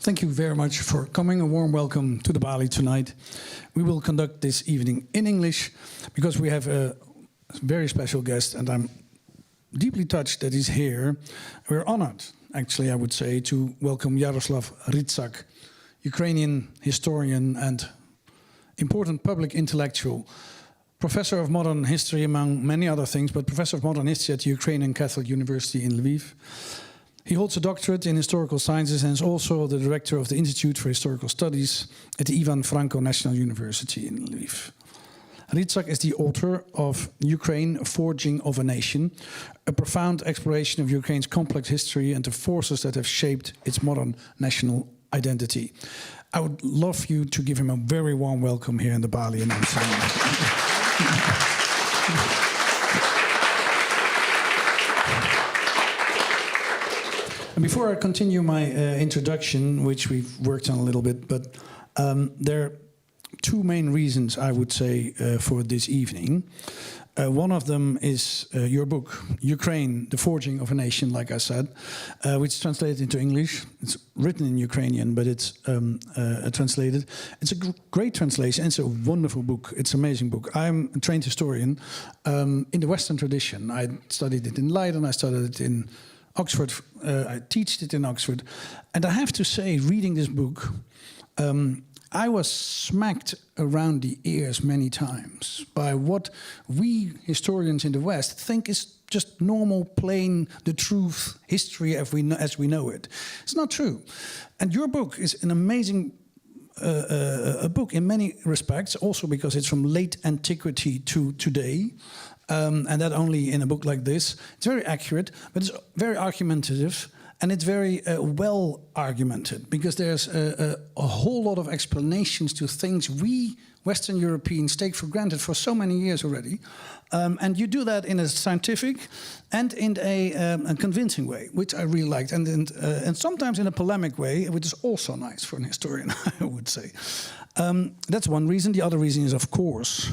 Thank you very much for coming. A warm welcome to the Balie tonight. We will conduct this evening in English because we have a very special guest, and I'm deeply touched that he's here. We're honored, actually, I would say, to welcome Yaroslav Hrytsak, Ukrainian historian and important public intellectual, professor of modern history among many other things, but professor of modern history at the Ukrainian Catholic University in Lviv. He holds a doctorate in historical sciences and is also the director of the Institute for Historical Studies at the Ivan Franko National University in Lviv. Hrytsak is the author of Ukraine, Forging of a Nation, a profound exploration of Ukraine's complex history and the forces that have shaped its modern national identity. I would love you to give him a very warm welcome here in the Balie in Amsterdam. And before I continue my introduction, which we've worked on a little bit, but there are two main reasons, I would say, for this evening. One of them is your book, Ukraine, The Forging of a Nation, like I said, which is translated into English. It's written in Ukrainian, but it's translated. It's a great translation. It's a wonderful book. It's an amazing book. I'm a trained historian in the Western tradition. I studied it in Leiden. I studied it in Oxford. I taught it in Oxford. And I have to say, reading this book, I was smacked around the ears many times by what we historians in the West think is just normal, plain, the truth, history as we know it. It's not true. And your book is an amazing a book in many respects, also because it's from late antiquity to today. And that only in a book like this. It's very accurate, but it's very argumentative. And it's very well argumented, because there's a whole lot of explanations to things we Western Europeans take for granted for so many years already. And you do that in a scientific and in a convincing way, which I really liked. And sometimes in a polemic way, which is also nice for an historian, I would say. That's one reason. The other reason is, of course,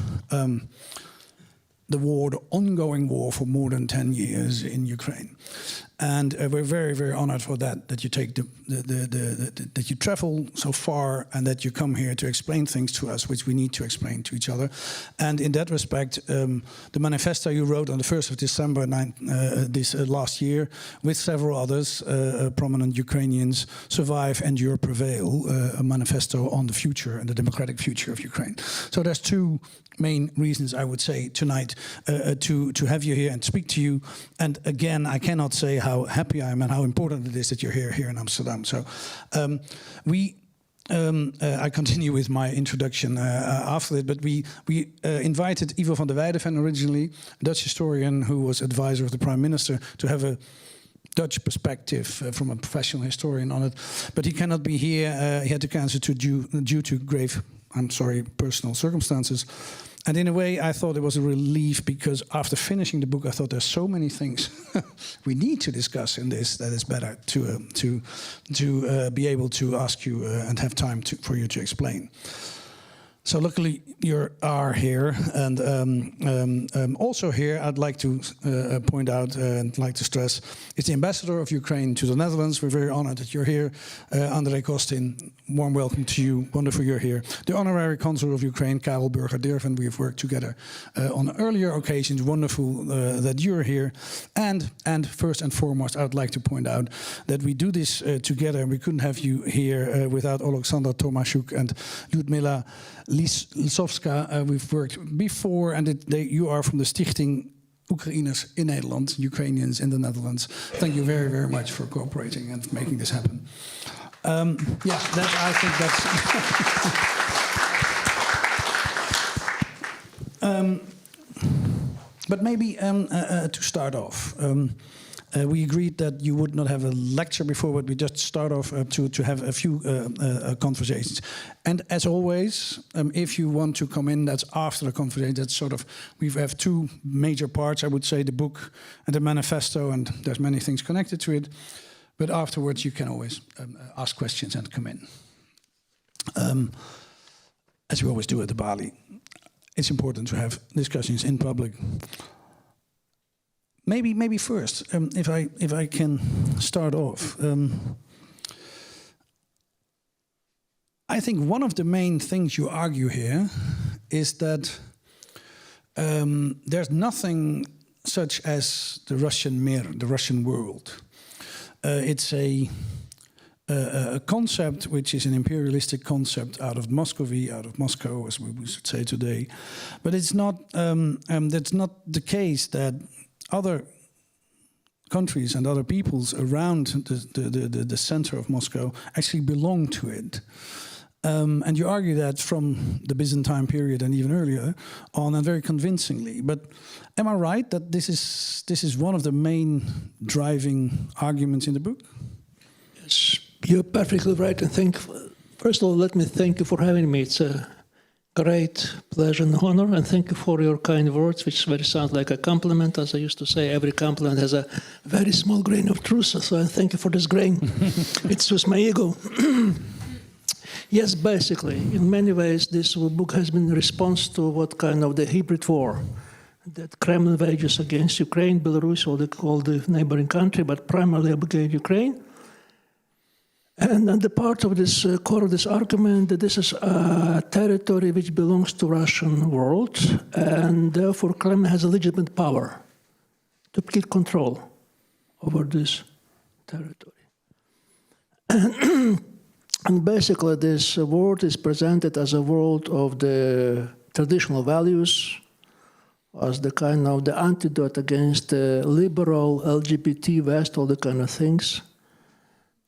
the war, the ongoing war for more than 10 years in Ukraine. And we're very, very honored for that you take that you travel so far and that you come here to explain things to us, which we need to explain to each other. And in that respect, the manifesto you wrote on the 1st of December last year, with several others, prominent Ukrainians, Survive, Endure, Prevail, a manifesto on the future and the democratic future of Ukraine. So there's two main reasons, I would say, tonight to have you here and speak to you. And again, I cannot say how happy I am and how important it is that you're here in Amsterdam. So I continue with my introduction after it, but we invited Ivo van der Weideven, originally a Dutch historian who was advisor of the Prime Minister, to have a Dutch perspective from a professional historian on it. But he cannot be here. He had to cancel due to grave, I'm sorry, personal circumstances. And in a way, I thought it was a relief, because after finishing the book, I thought there's so many things we need to discuss in this that it's better to be able to ask you and have time for you to explain. So luckily you are here, and also here I'd like to point out and like to stress, it's the ambassador of Ukraine to the Netherlands. We're very honored that you're here. André Kostin, warm welcome to you. Wonderful you're here. The honorary consul of Ukraine, Karel Burger-Derven. We have worked together on earlier occasions. Wonderful that you're here. And first and foremost, I would like to point out that we do this together. We couldn't have you here without Oleksandr Tomaszuk and Lyudmila Lisowska. We've worked before, and you are from the Stichting Oekraïners in Nederland, Ukrainians in the Netherlands. Thank you very, very much for cooperating and making this happen. Yeah, I think that's... but maybe to start off, we agreed that you would not have a lecture before, but we just start off to have a few conversations. And as always, if you want to come in, that's after the conversation. That's sort of, we have two major parts, I would say, the book and the manifesto, and there's many things connected to it. But afterwards, you can always ask questions and come in. As we always do at the Balie, it's important to have discussions in public. Maybe first, if I can start off, I think one of the main things you argue here is that there's nothing such as the Russian mir, the Russian world. It's a concept which is an imperialistic concept out of Muscovy, out of Moscow, as we should say today. But it's not. That's not the case that other countries and other peoples around the center of Moscow actually belong to it. And you argue that from the Byzantine period and even earlier on, and very convincingly. But am I right that this is one of the main driving arguments in the book? Yes, you're perfectly right. And first of all, let me thank you for having me. It's a great pleasure and honor, and thank you for your kind words, which very sound like a compliment. As I used to say, every compliment has a very small grain of truth, so I thank you for this grain. It's just my ego. Yes, basically, in many ways, this book has been a response to what kind of the hybrid war that Kremlin wages against Ukraine, Belarus, or all the neighboring country, but primarily against Ukraine. And the part of this core of this argument that this is a territory which belongs to Russian world, and therefore Kremlin has a legitimate power to keep control over this territory. And basically this world is presented as a world of the traditional values, as the kind of the antidote against the liberal LGBT West, all the kind of things.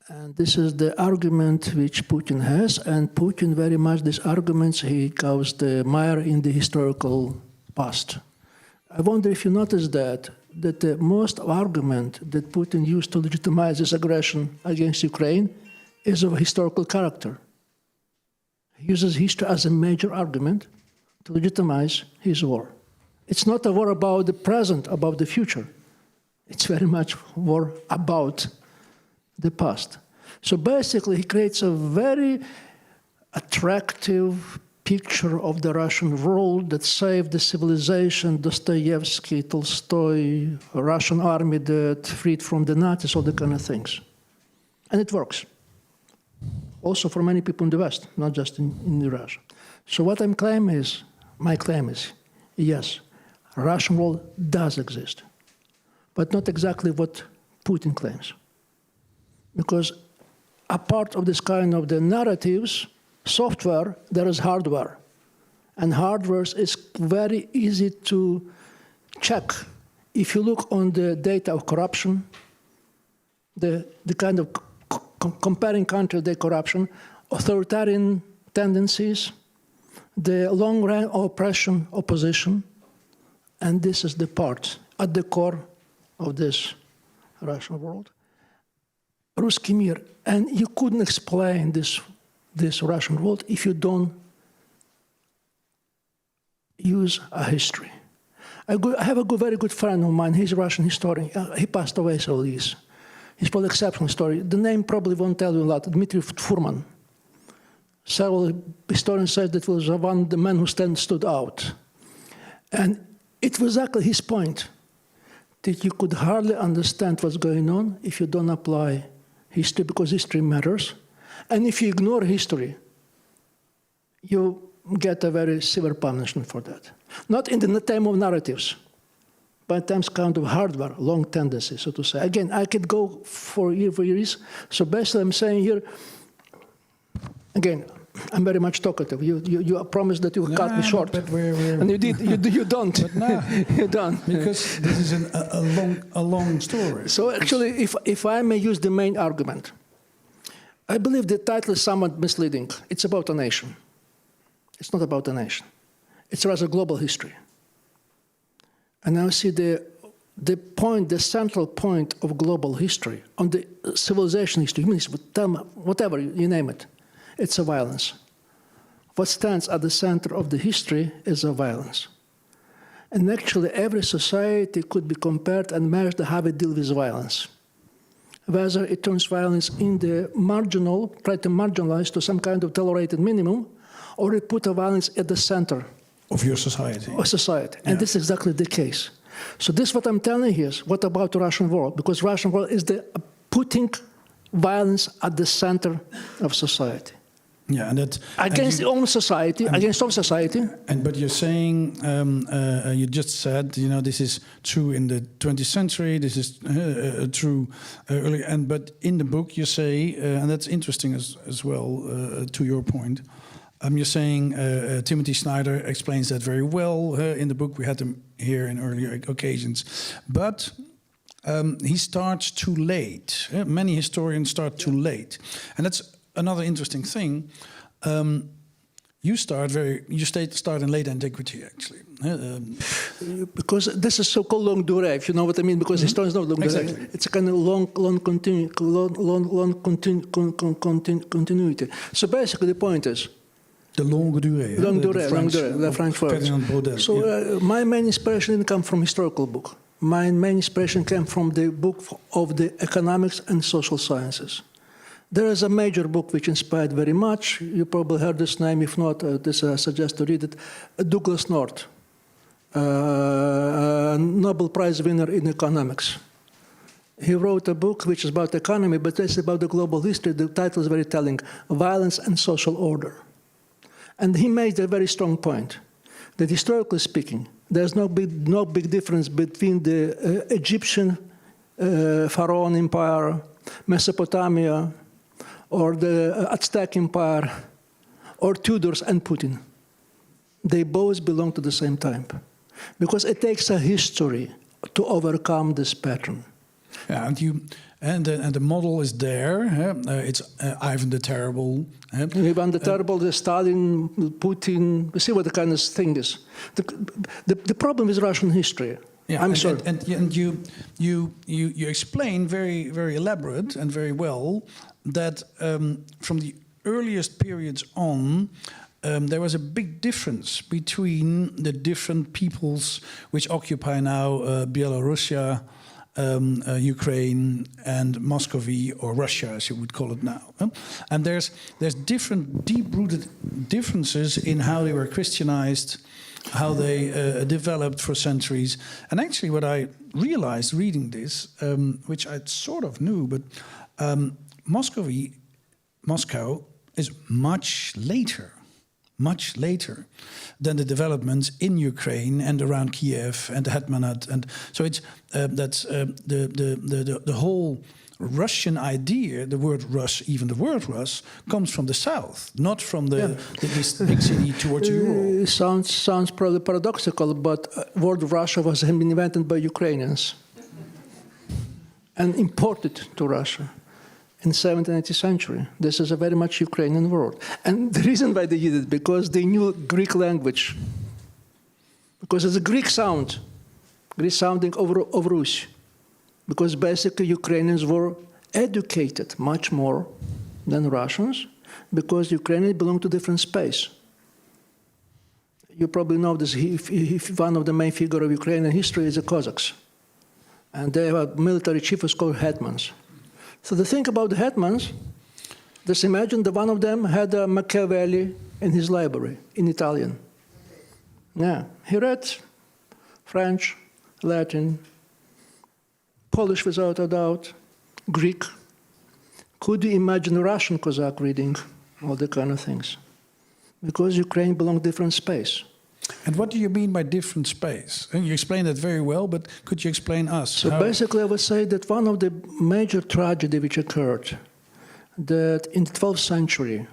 And this is the argument which Putin has, and Putin very much, these arguments, he goes the mire in the historical past. I wonder if you noticed that the most argument that Putin used to legitimize his aggression against Ukraine is of a historical character. He uses history as a major argument to legitimize his war. It's not a war about the present, about the future. It's very much war about the past. So basically, he creates a very attractive picture of the Russian world that saved the civilization, Dostoevsky, Tolstoy, a Russian army that freed from the Nazis, all the kind of things. And it works. Also for many people in the West, not just in Russia. So what my claim is, yes, Russian world does exist, but not exactly what Putin claims. Because a part of this kind of the narratives, software, there is hardware. And hardware is very easy to check. If you look on the data of corruption, the kind of comparing country, the corruption, authoritarian tendencies, the long-run oppression, opposition, and this is the part at the core of this Russian world. Ruski mir, and you couldn't explain this Russian world if you don't use a history. I have a very good friend of mine, he's a Russian historian. He passed away several years. He's probably an exceptional story. The name probably won't tell you a lot, Dmitry Furman. Several historians say that was one of the men who stood out. And it was exactly his point, that you could hardly understand what's going on if you don't apply history, because history matters. And if you ignore history, you get a very severe punishment for that. Not in the time of narratives, but times kind of hardware, long tendency, so to say. Again, I could go for years. So basically I'm saying here, again, I'm very much talkative. You promised that you would cut me short. But and you did. You don't. But no, you don't. Because this is a long story. So actually, if I may use the main argument, I believe the title is somewhat misleading. It's about a nation. It's not about a nation. It's rather global history. And now see the central point of global history, on the civilization history, human history, whatever, you name it, it's a violence. What stands at the center of the history is a violence. And actually every society could be compared and measured how it deals with violence. Whether it turns violence in the marginal, try to marginalize to some kind of tolerated minimum, or it put a violence at the center of your society. Of society. And this is exactly the case. So this what I'm telling you is, what about the Russian world? Because Russian world is the putting violence at the center of society. Yeah, and that against all society, against all society. But you're saying you just said, you know, this is true in the 20th century. This is true early. But in the book you say, and that's interesting as well. To your point, you're saying Timothy Snyder explains that very well in the book. We had him here in earlier occasions, but he starts too late. Many historians start too late, and that's another interesting thing. You start in late antiquity, actually. Because this is so-called longue durée, if you know what I mean. Because historians know longue durée. Exactly. It's a kind of long continuity. So basically, the point is the longue durée. Longue durée, the French word. So my main inspiration didn't come from historical book. My main inspiration came from the book of the economics and social sciences. There is a major book which inspired very much. You probably heard this name. If not, I suggest to read it. Douglas North, Nobel Prize winner in economics. He wrote a book which is about economy, but it's about the global history. The title is very telling: Violence and Social Order. And he made a very strong point that, historically speaking, there's no big difference between the Egyptian Pharaoh Empire, Mesopotamia, or the Aztec Empire, or Tudors and Putin. They both belong to the same time. Because it takes a history to overcome this pattern. Yeah, and the model is there. It's Ivan the Terrible. Ivan the Terrible, the Stalin, Putin. You see what the kind of thing is. The problem with Russian history. Yeah, I'm sorry. And you explain very elaborate and very well that from the earliest periods on, there was a big difference between the different peoples which occupy now Belarusia, Ukraine, and Muscovy, or Russia, as you would call it now. And there's different deep-rooted differences in how they were Christianized, how they developed for centuries. And actually what I realized reading this, which I sort of knew, but Moscow is much later than the developments in Ukraine and around Kiev and the Hetmanate. And so it's that's the whole Russian idea, the word Rus, even the word Rus, comes from the south, not from this big city towards Europe. Sounds probably paradoxical, but word Russia was invented by Ukrainians and imported to Russia in 17th and 18th century. This is a very much Ukrainian word. And the reason why they did it, because they knew Greek language. Because it's a Greek sounding of Rus. Because basically Ukrainians were educated much more than Russians, because Ukrainians belong to different space. You probably know this, if one of the main figures of Ukrainian history is the Cossacks. And they have a military chief who's called hetmans. So the thing about the hetmans, just imagine that one of them had a Machiavelli in his library in Italian. Yeah, he read French, Latin, Polish without a doubt, Greek. Could you imagine a Russian Cossack reading all the kind of things? Because Ukraine belongs to different space. And what do you mean by different space? You explained that very well, but could you explain us? So basically I would say that one of the major tragedies which occurred, that in the 12th century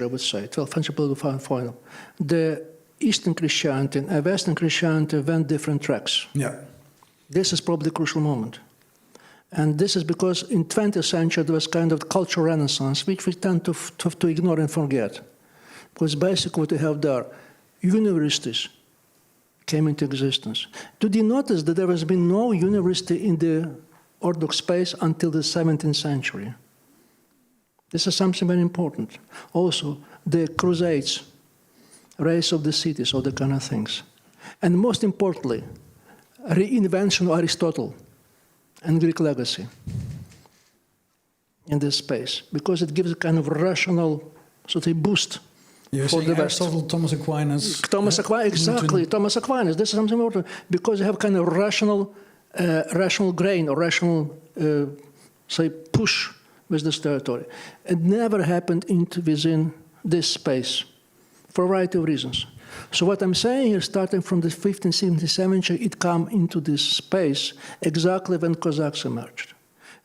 I would say, 12th century, the Eastern Christianity and Western Christianity went different tracks. Yeah. This is probably the crucial moment. And this is because in 20th century there was kind of cultural renaissance, which we tend to ignore and forget. Because basically what we have there, universities came into existence. Did you notice that there has been no university in the Orthodox space until the 17th century? This is something very important. Also, the Crusades, race of the cities, all the kind of things. And most importantly, reinvention of Aristotle and Greek legacy in this space, because it gives a kind of rational sort of boost. You're for the Aristotle, Thomas Aquinas. Thomas Aquinas, exactly. Thomas Aquinas. This is something important because you have kind of rational grain or rational, say, push with this territory. It never happened within this space for a variety of reasons. So what I'm saying here, starting from the 15th, 17th century, it came into this space exactly when Cossacks emerged.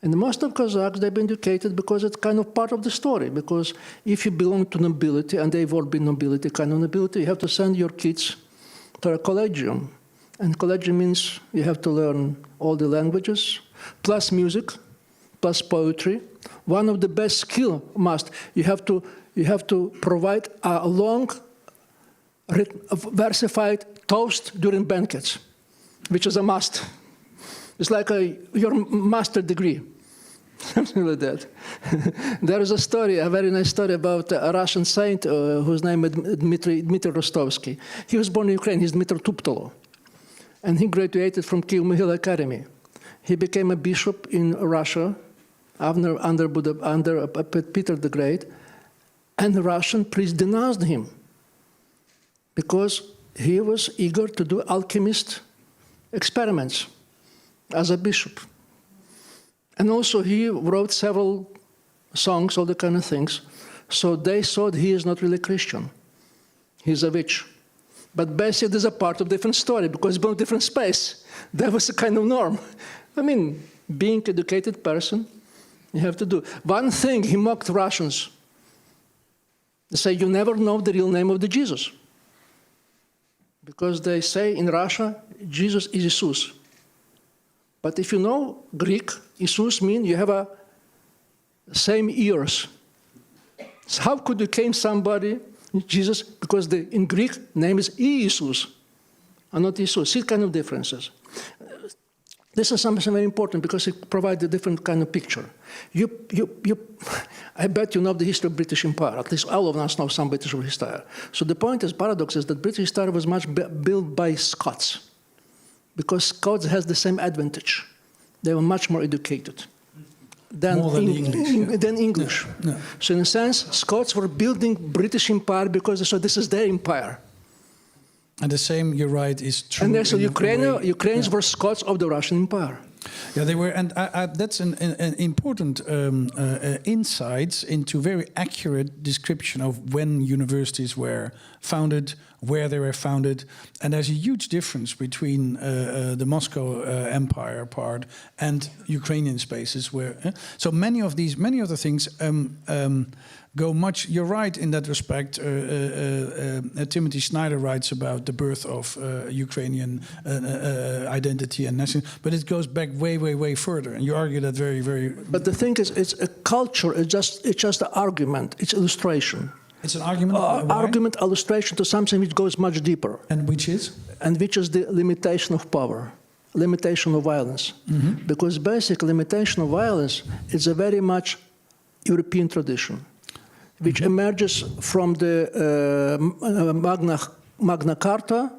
And most of Cossacks, they've been educated because it's kind of part of the story. Because if you belong to nobility, and they've all been nobility, kind of nobility, you have to send your kids to a collegium. And collegium means you have to learn all the languages, plus music, plus poetry. One of the best skill you have to provide a long, versified toast during banquets, which is a must. It's like your master degree, something like that. There is a story, a very nice story about a Russian saint whose name is Dmitry Rostovsky. He was born in Ukraine. He's Dmitry Tuptolo. And he graduated from Kyiv-Mohyla Academy. He became a bishop in Russia under Peter the Great. And the Russian priest denounced him because he was eager to do alchemist experiments as a bishop. And also he wrote several songs, all the kind of things. So they thought he is not really Christian. He's a witch. But basically there's a part of different story because it's a different space. That was a kind of norm. I mean, being an educated person, you have to do. One thing, he mocked Russians. They say, you never know the real name of the Jesus. Because they say in Russia, Jesus is Jesus. But if you know Greek, Jesus means you have a same ears. So how could you claim somebody, Jesus, because in Greek name is Jesus, and not Jesus. See kind of differences. This is something very important because it provides a different kind of picture. I bet you know the history of British Empire. At least all of us know some British history. So the point is, paradox is that British history was much built by Scots. Because Scots has the same advantage. They were much more educated than English. Yeah. Yeah. So in a sense, Scots were building British Empire because they saw this is their empire. And the same, you're right, is true. And also Ukrainians were Scots of the Russian Empire. Yeah, they were, and that's an important insights into very accurate description of when universities were founded, where they were founded, and there's a huge difference between the Moscow Empire part and Ukrainian spaces. Where so many of the things go much. You're right in that respect. Timothy Snyder writes about the birth of Ukrainian identity and nationality, but it goes back way further, and you argue that very. But the thing is, it's a culture. It's just an argument. It's illustration. It's an argument. Argument, illustration to something which goes much deeper. And which is? And which is the limitation of power, limitation of violence. Mm-hmm. Because basic limitation of violence is a very much European tradition, which emerges from the Magna Carta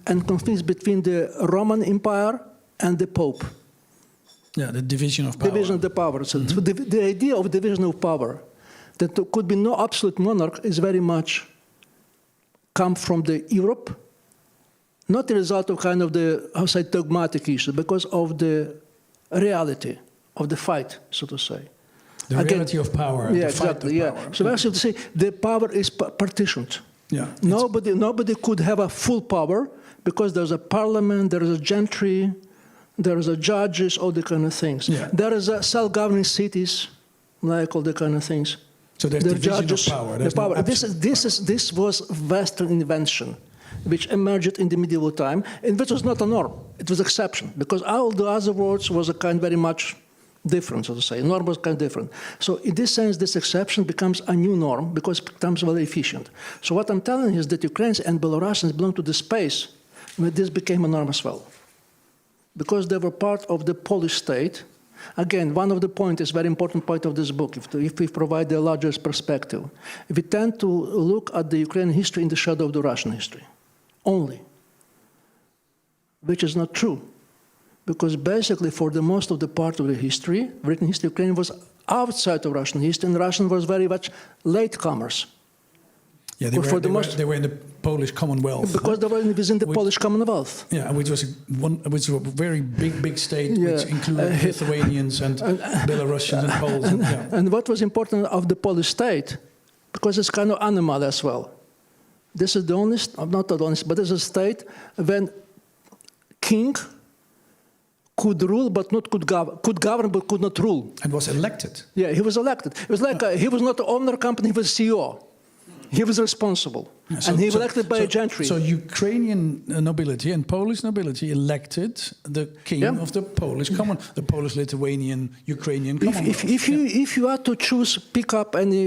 and conflicts between the Roman Empire and the Pope. Yeah, the division of power. Division of the power. So the idea of division of power, that there could be no absolute monarch, is very much come from the Europe, not the result of kind of the, how say, dogmatic issue, because of the reality of the fight, so to say. The reality of power. Yeah, the fight exactly. Of power. So basically, to say the power is partitioned. Yeah. Nobody could have a full power because there's a parliament, there is a gentry, there is a judges, all the kind of things. Yeah. There is a self-governing cities, like all the kind of things. So there's division of power. There's no This was Western invention, which emerged in the medieval time, and which was not a norm. It was exception, because all the other words was a kind very much different, so to say. Norm was kind of different. So in this sense, this exception becomes a new norm because it becomes very efficient. So what I'm telling you is that Ukrainians and Belarusians belong to the space where this became a norm as well. Because they were part of the Polish state. Again, one of the points is very important point of this book, if we provide the larger perspective. We tend to look at the Ukrainian history in the shadow of the Russian history, only, which is not true. Because basically, for the most of the part of the history, written history, Ukraine was outside of Russian history, and Russian was very much latecomers. Yeah, they were in the Polish Commonwealth. Because they were within the Polish Commonwealth. Yeah, which was a very big state, which included Lithuanians and Belarusians and Poles. And what was important of the Polish state, because it's kind of animal as well. This is the only, not the only, but it's a state when king could rule but not could govern but could not rule. And was elected. Yeah, he was elected. It was like he was not the owner of the company, he was CEO. He was responsible. Yeah, and he was elected by a gentry. So Ukrainian nobility and Polish nobility elected the king of the Polish common, the Polish-Lithuanian, Ukrainian Commonwealth. If you are to choose, pick up any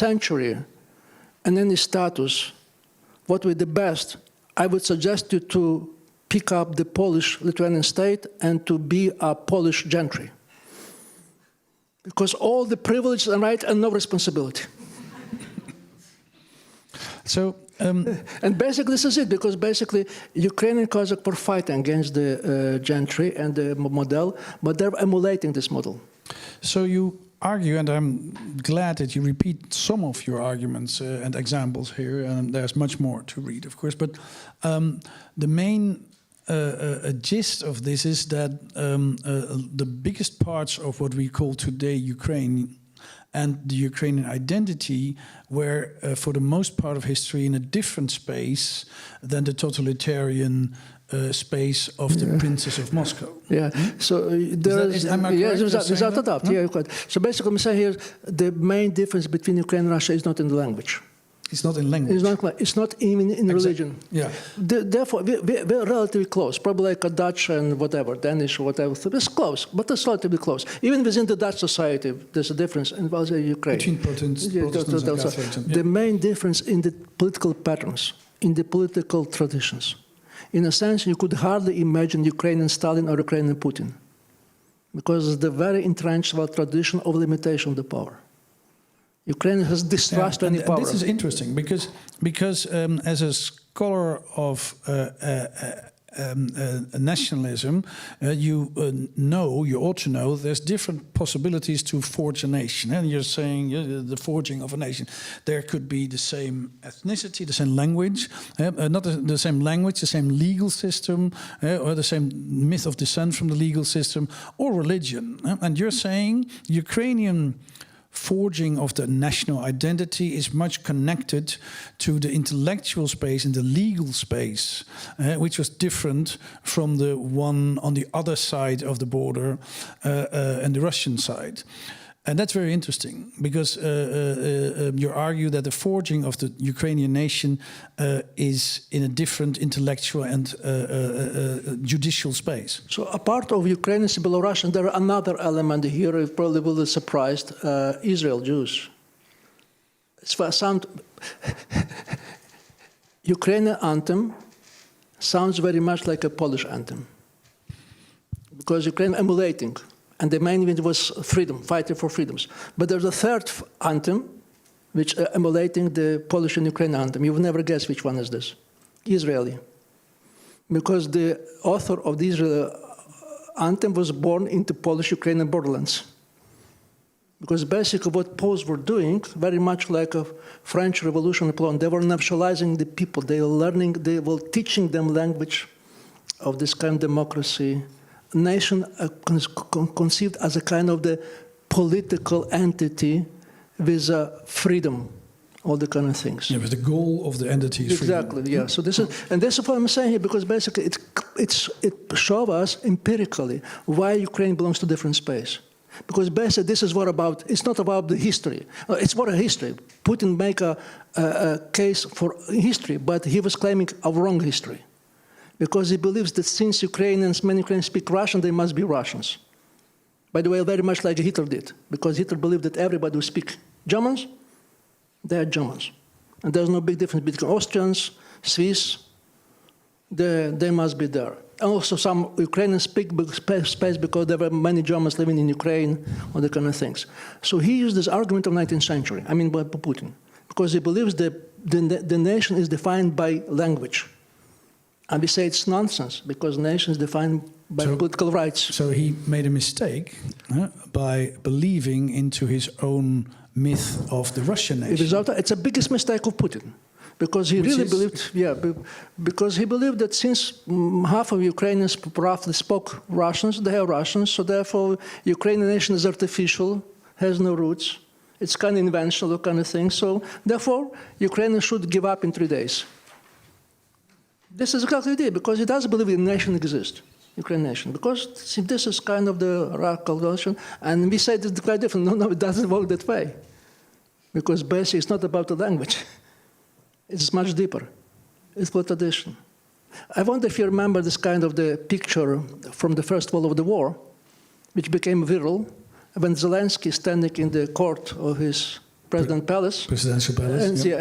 century and any status, what would be the best? I would suggest you to pick up the Polish-Lithuanian state and to be a Polish gentry. Because all the privileges and rights and no responsibility. So, and basically this is it, because basically Ukrainian Cossacks were fighting against the gentry and the model, but they're emulating this model. So you argue, and I'm glad that you repeat some of your arguments and examples here, and there's much more to read, of course, but the main gist of this is that the biggest parts of what we call today Ukraine and the Ukrainian identity were, for the most part of history, in a different space than the totalitarian space of the princes of Moscow. Yeah, so there's without a doubt. Yeah, so basically, I'm saying here, the main difference between Ukraine and Russia is not in the language. It's not in language. It's not even in religion. Yeah. Therefore, we're relatively close, probably like a Dutch and whatever, Danish or whatever. It's close, but it's relatively close. Even within the Dutch society, there's a difference in Ukraine. Between Protestants and Catholics. The main difference in the political patterns, in the political traditions. In a sense, you could hardly imagine Ukrainian Stalin or Ukrainian Putin, because it's the very entrenched tradition of limitation of the power. Ukraine has distrust any power. This is interesting because as a scholar of nationalism, you ought to know there's different possibilities to forge a nation. And you're saying the forging of a nation. There could be the same ethnicity, the same language, not the same language, the same legal system, or the same myth of descent from the legal system, or religion. And you're saying Ukrainian forging of the national identity is much connected to the intellectual space and the legal space, which was different from the one on the other side of the border and the Russian side. And that's very interesting, because you argue that the forging of the Ukrainian nation is in a different intellectual and judicial space. So a part of Ukrainian and Belarusian, there are another element here, you probably will be surprised, Israel Jews. It's for some Ukrainian anthem sounds very much like a Polish anthem, because Ukraine emulating. And the main event was freedom, fighting for freedoms. But there's a third anthem, which emulating the Polish and Ukrainian anthem. You will never guess which one is this. Israeli. Because the author of the Israeli anthem was born into Polish-Ukrainian borderlands. Because basically what Poles were doing, very much like a French Revolution plan, they were nationalizing the people. They were learning, they were teaching them language of this kind of democracy. Nation conceived as a kind of the political entity with freedom, all the kind of things. Yeah, but the goal of the entity is exactly, freedom. Yeah. So this is, and this is what I'm saying here, because basically it shows us empirically why Ukraine belongs to different space. Because basically this is what about, it's not about the history. It's what a history. Putin make a case for history, but he was claiming a wrong history. Because he believes that since many Ukrainians speak Russian, they must be Russians. By the way, very much like Hitler did, because Hitler believed that everybody who speaks Germans, they are Germans. And there's no big difference between Austrians, Swiss, they must be there. And also some Ukrainians speak space because there were many Germans living in Ukraine, all the kind of things. So he used this argument of 19th century, by Putin, because he believes that the nation is defined by language. And we say it's nonsense, because nation is defined by political rights. So he made a mistake by believing into his own myth of the Russian nation. It's the biggest mistake of Putin, because he because he believed that since half of Ukrainians roughly spoke Russians, they are Russians, so therefore Ukrainian nation is artificial, has no roots. It's kind of inventional kind of thing. So therefore, Ukraine should give up in 3 days. This is exactly it, because it does believe a nation exists, Ukrainian nation. Because see, this is kind of the radical notion, and we say it's quite different. No, it doesn't work that way. Because basically it's not about the language. It's much deeper. It's about tradition. I wonder if you remember this kind of the picture from the First World of the War, which became viral, when Zelensky is standing in the court of his presidential palace,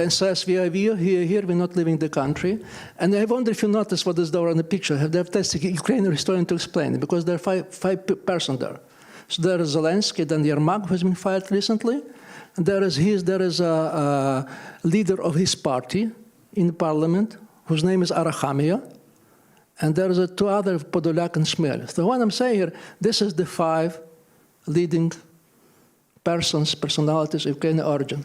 and says, we are here, we're not leaving the country. And I wonder if you notice what is there on the picture. They have tested Ukrainian historian to explain it, because there are five persons there. So there is Zelensky, then Yermak, who has been fired recently, and there is a leader of his party in the parliament, whose name is Arachamia, and there is two other, Podolyak and Shmel. So what I'm saying here, this is the 5 leading personalities of Ukrainian origin.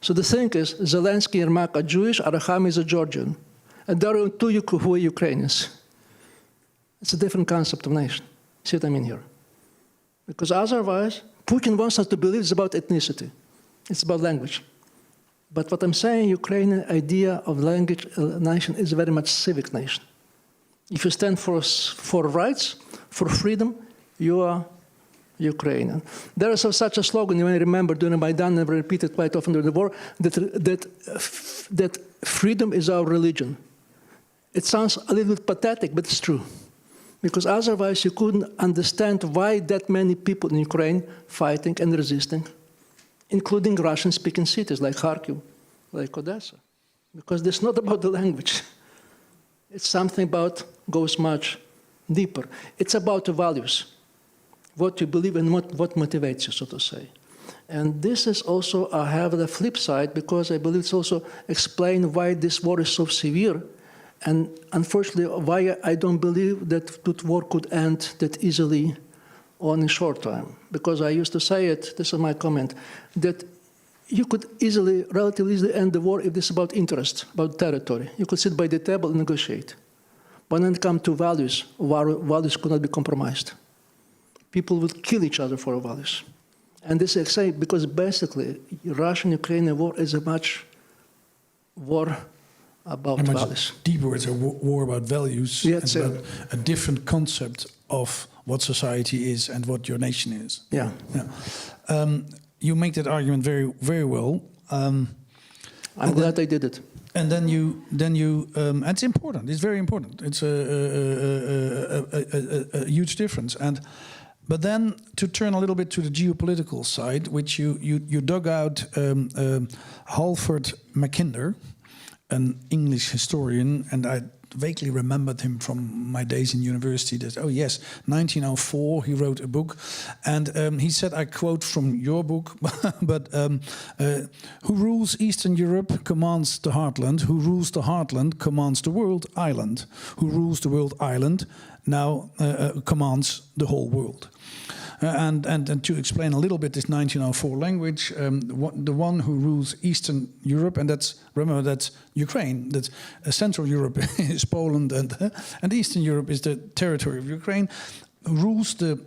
So the thing is, Zelensky and Yermak are Jewish, Arachamia is a Georgian, and there are 2 who are Ukrainians. It's a different concept of nation. See what I mean here? Because otherwise, Putin wants us to believe it's about ethnicity. It's about language. But what I'm saying, Ukrainian idea of language nation is very much civic nation. If you stand for rights, for freedom, you are Ukrainian. There is such a slogan, you may remember during Maidan, and repeated quite often during the war, that freedom is our religion. It sounds a little bit pathetic, but it's true. Because otherwise you couldn't understand why that many people in Ukraine fighting and resisting, including Russian-speaking cities like Kharkiv, like Odessa. Because it's not about the language. It's something goes much deeper. It's about the values, what you believe and what motivates you, so to say. And this is also, I have the flip side, because I believe it's also explain why this war is so severe, and unfortunately why I don't believe that the war could end that easily on a short time. Because I used to say it, this is my comment, that you could relatively easily end the war if this is about interest, about territory. You could sit by the table and negotiate. But when it comes to values, values could not be compromised. People would kill each other for values. And this is exciting because basically Russian-Ukrainian war is a much war about values. Deeper, it's a war about values, it's about a different concept of what society is and what your nation is. Yeah. You make that argument very, very well. I'm glad I did it. And then you, it's important. It's very important. It's a huge difference. But then to turn a little bit to the geopolitical side, which you dug out Halford Mackinder, an English historian, and I vaguely remembered him from my days in university. That 1904 he wrote a book, and he said, I quote from your book, but who rules Eastern Europe commands the heartland. Who rules the heartland commands the world island. Who rules the world island now commands the whole world. And to explain a little bit this 1904 language, the one who rules Eastern Europe, and that's Ukraine. That's Central Europe is Poland, and Eastern Europe is the territory of Ukraine. Rules the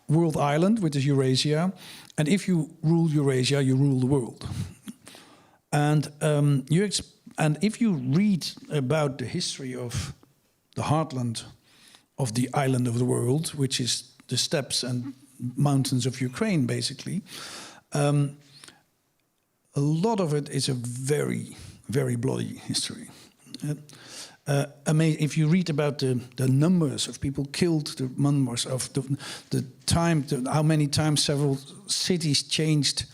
world island, which is Eurasia, and if you rule Eurasia, you rule the world. And if you read about the history of the heartland of the island of the world, which is the steppes and mountains of Ukraine, basically, a lot of it is a very, very bloody history. If you read about the numbers of people killed, the numbers of the time, how many times several cities changed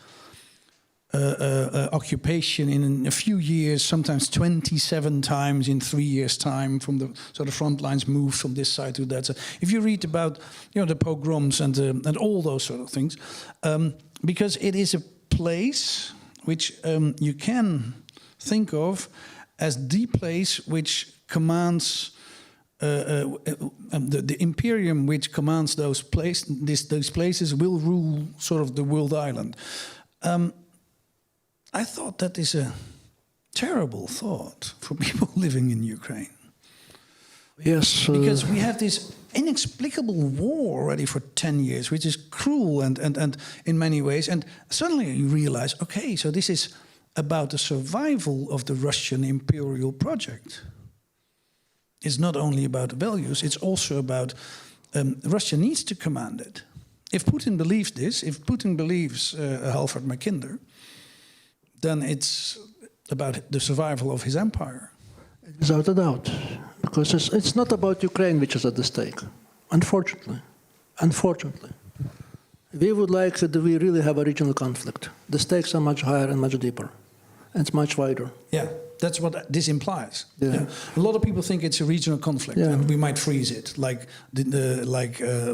occupation in a few years, sometimes 27 times in 3 years' time. So the front lines moved from this side to that side. If you read about the pogroms and all those sort of things, because it is a place which you can think of as the place which commands the imperium which commands those places will rule sort of the world island. I thought that is a terrible thought for people living in Ukraine. Yes. Because we have this inexplicable war already for 10 years, which is cruel and in many ways. And suddenly you realize, okay, so this is about the survival of the Russian imperial project. It's not only about values, it's also about Russia needs to command it. If Putin believes this, if Putin believes Halford Mackinder, then it's about the survival of his empire. Without a doubt. Because it's not about Ukraine which is at the stake, unfortunately. Unfortunately. We would like that we really have a regional conflict. The stakes are much higher and much deeper. And it's much wider. Yeah, that's what this implies. Yeah. Yeah. A lot of people think it's a regional conflict, Yeah. and we might freeze it, like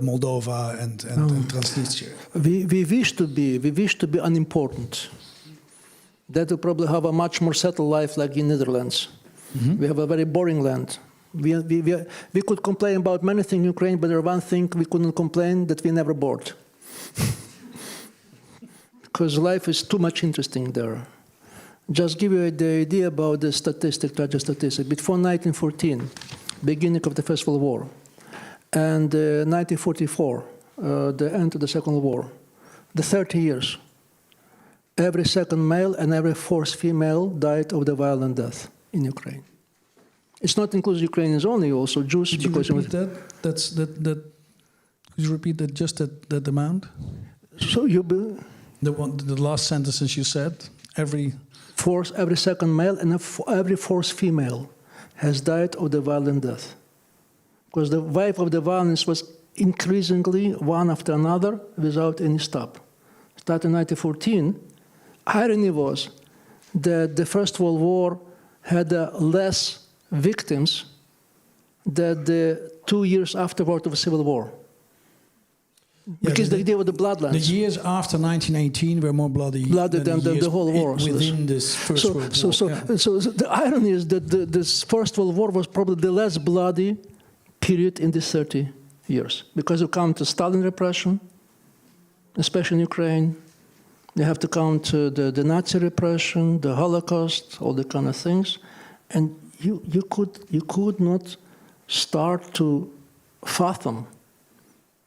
Moldova and Transnistria. We wish to be unimportant. That will probably have a much more settled life like in Netherlands. Mm-hmm. We have a very boring land. We could complain about many things in Ukraine, but there's one thing we couldn't complain, that we never bored. Because life is too much interesting there. Just give you the idea about the tragic statistic. Before 1914, beginning of the First World War, and 1944, the end of the Second World War, the 30 years, every second male and every fourth female died of the violent death in Ukraine. It's not includes Ukrainians only, also Jews. Could you repeat that? Could you repeat that? Just that amount? So The last sentences you said. Every second male and every fourth female has died of the violent death, because the wave of the violence was increasingly one after another without any stop. Starting in 1914, irony was that the First World War had less victims than the 2 years afterward of the Civil War. Because the idea of the bloodlines. The years after 1918 were more bloody than the whole war. Within this First World War. So the irony is that this First World War was probably the less bloody period in these 30 years. Because you count the Stalin repression, especially in Ukraine. You have to count the Nazi repression, the Holocaust, all the kind of things. And you could not start to fathom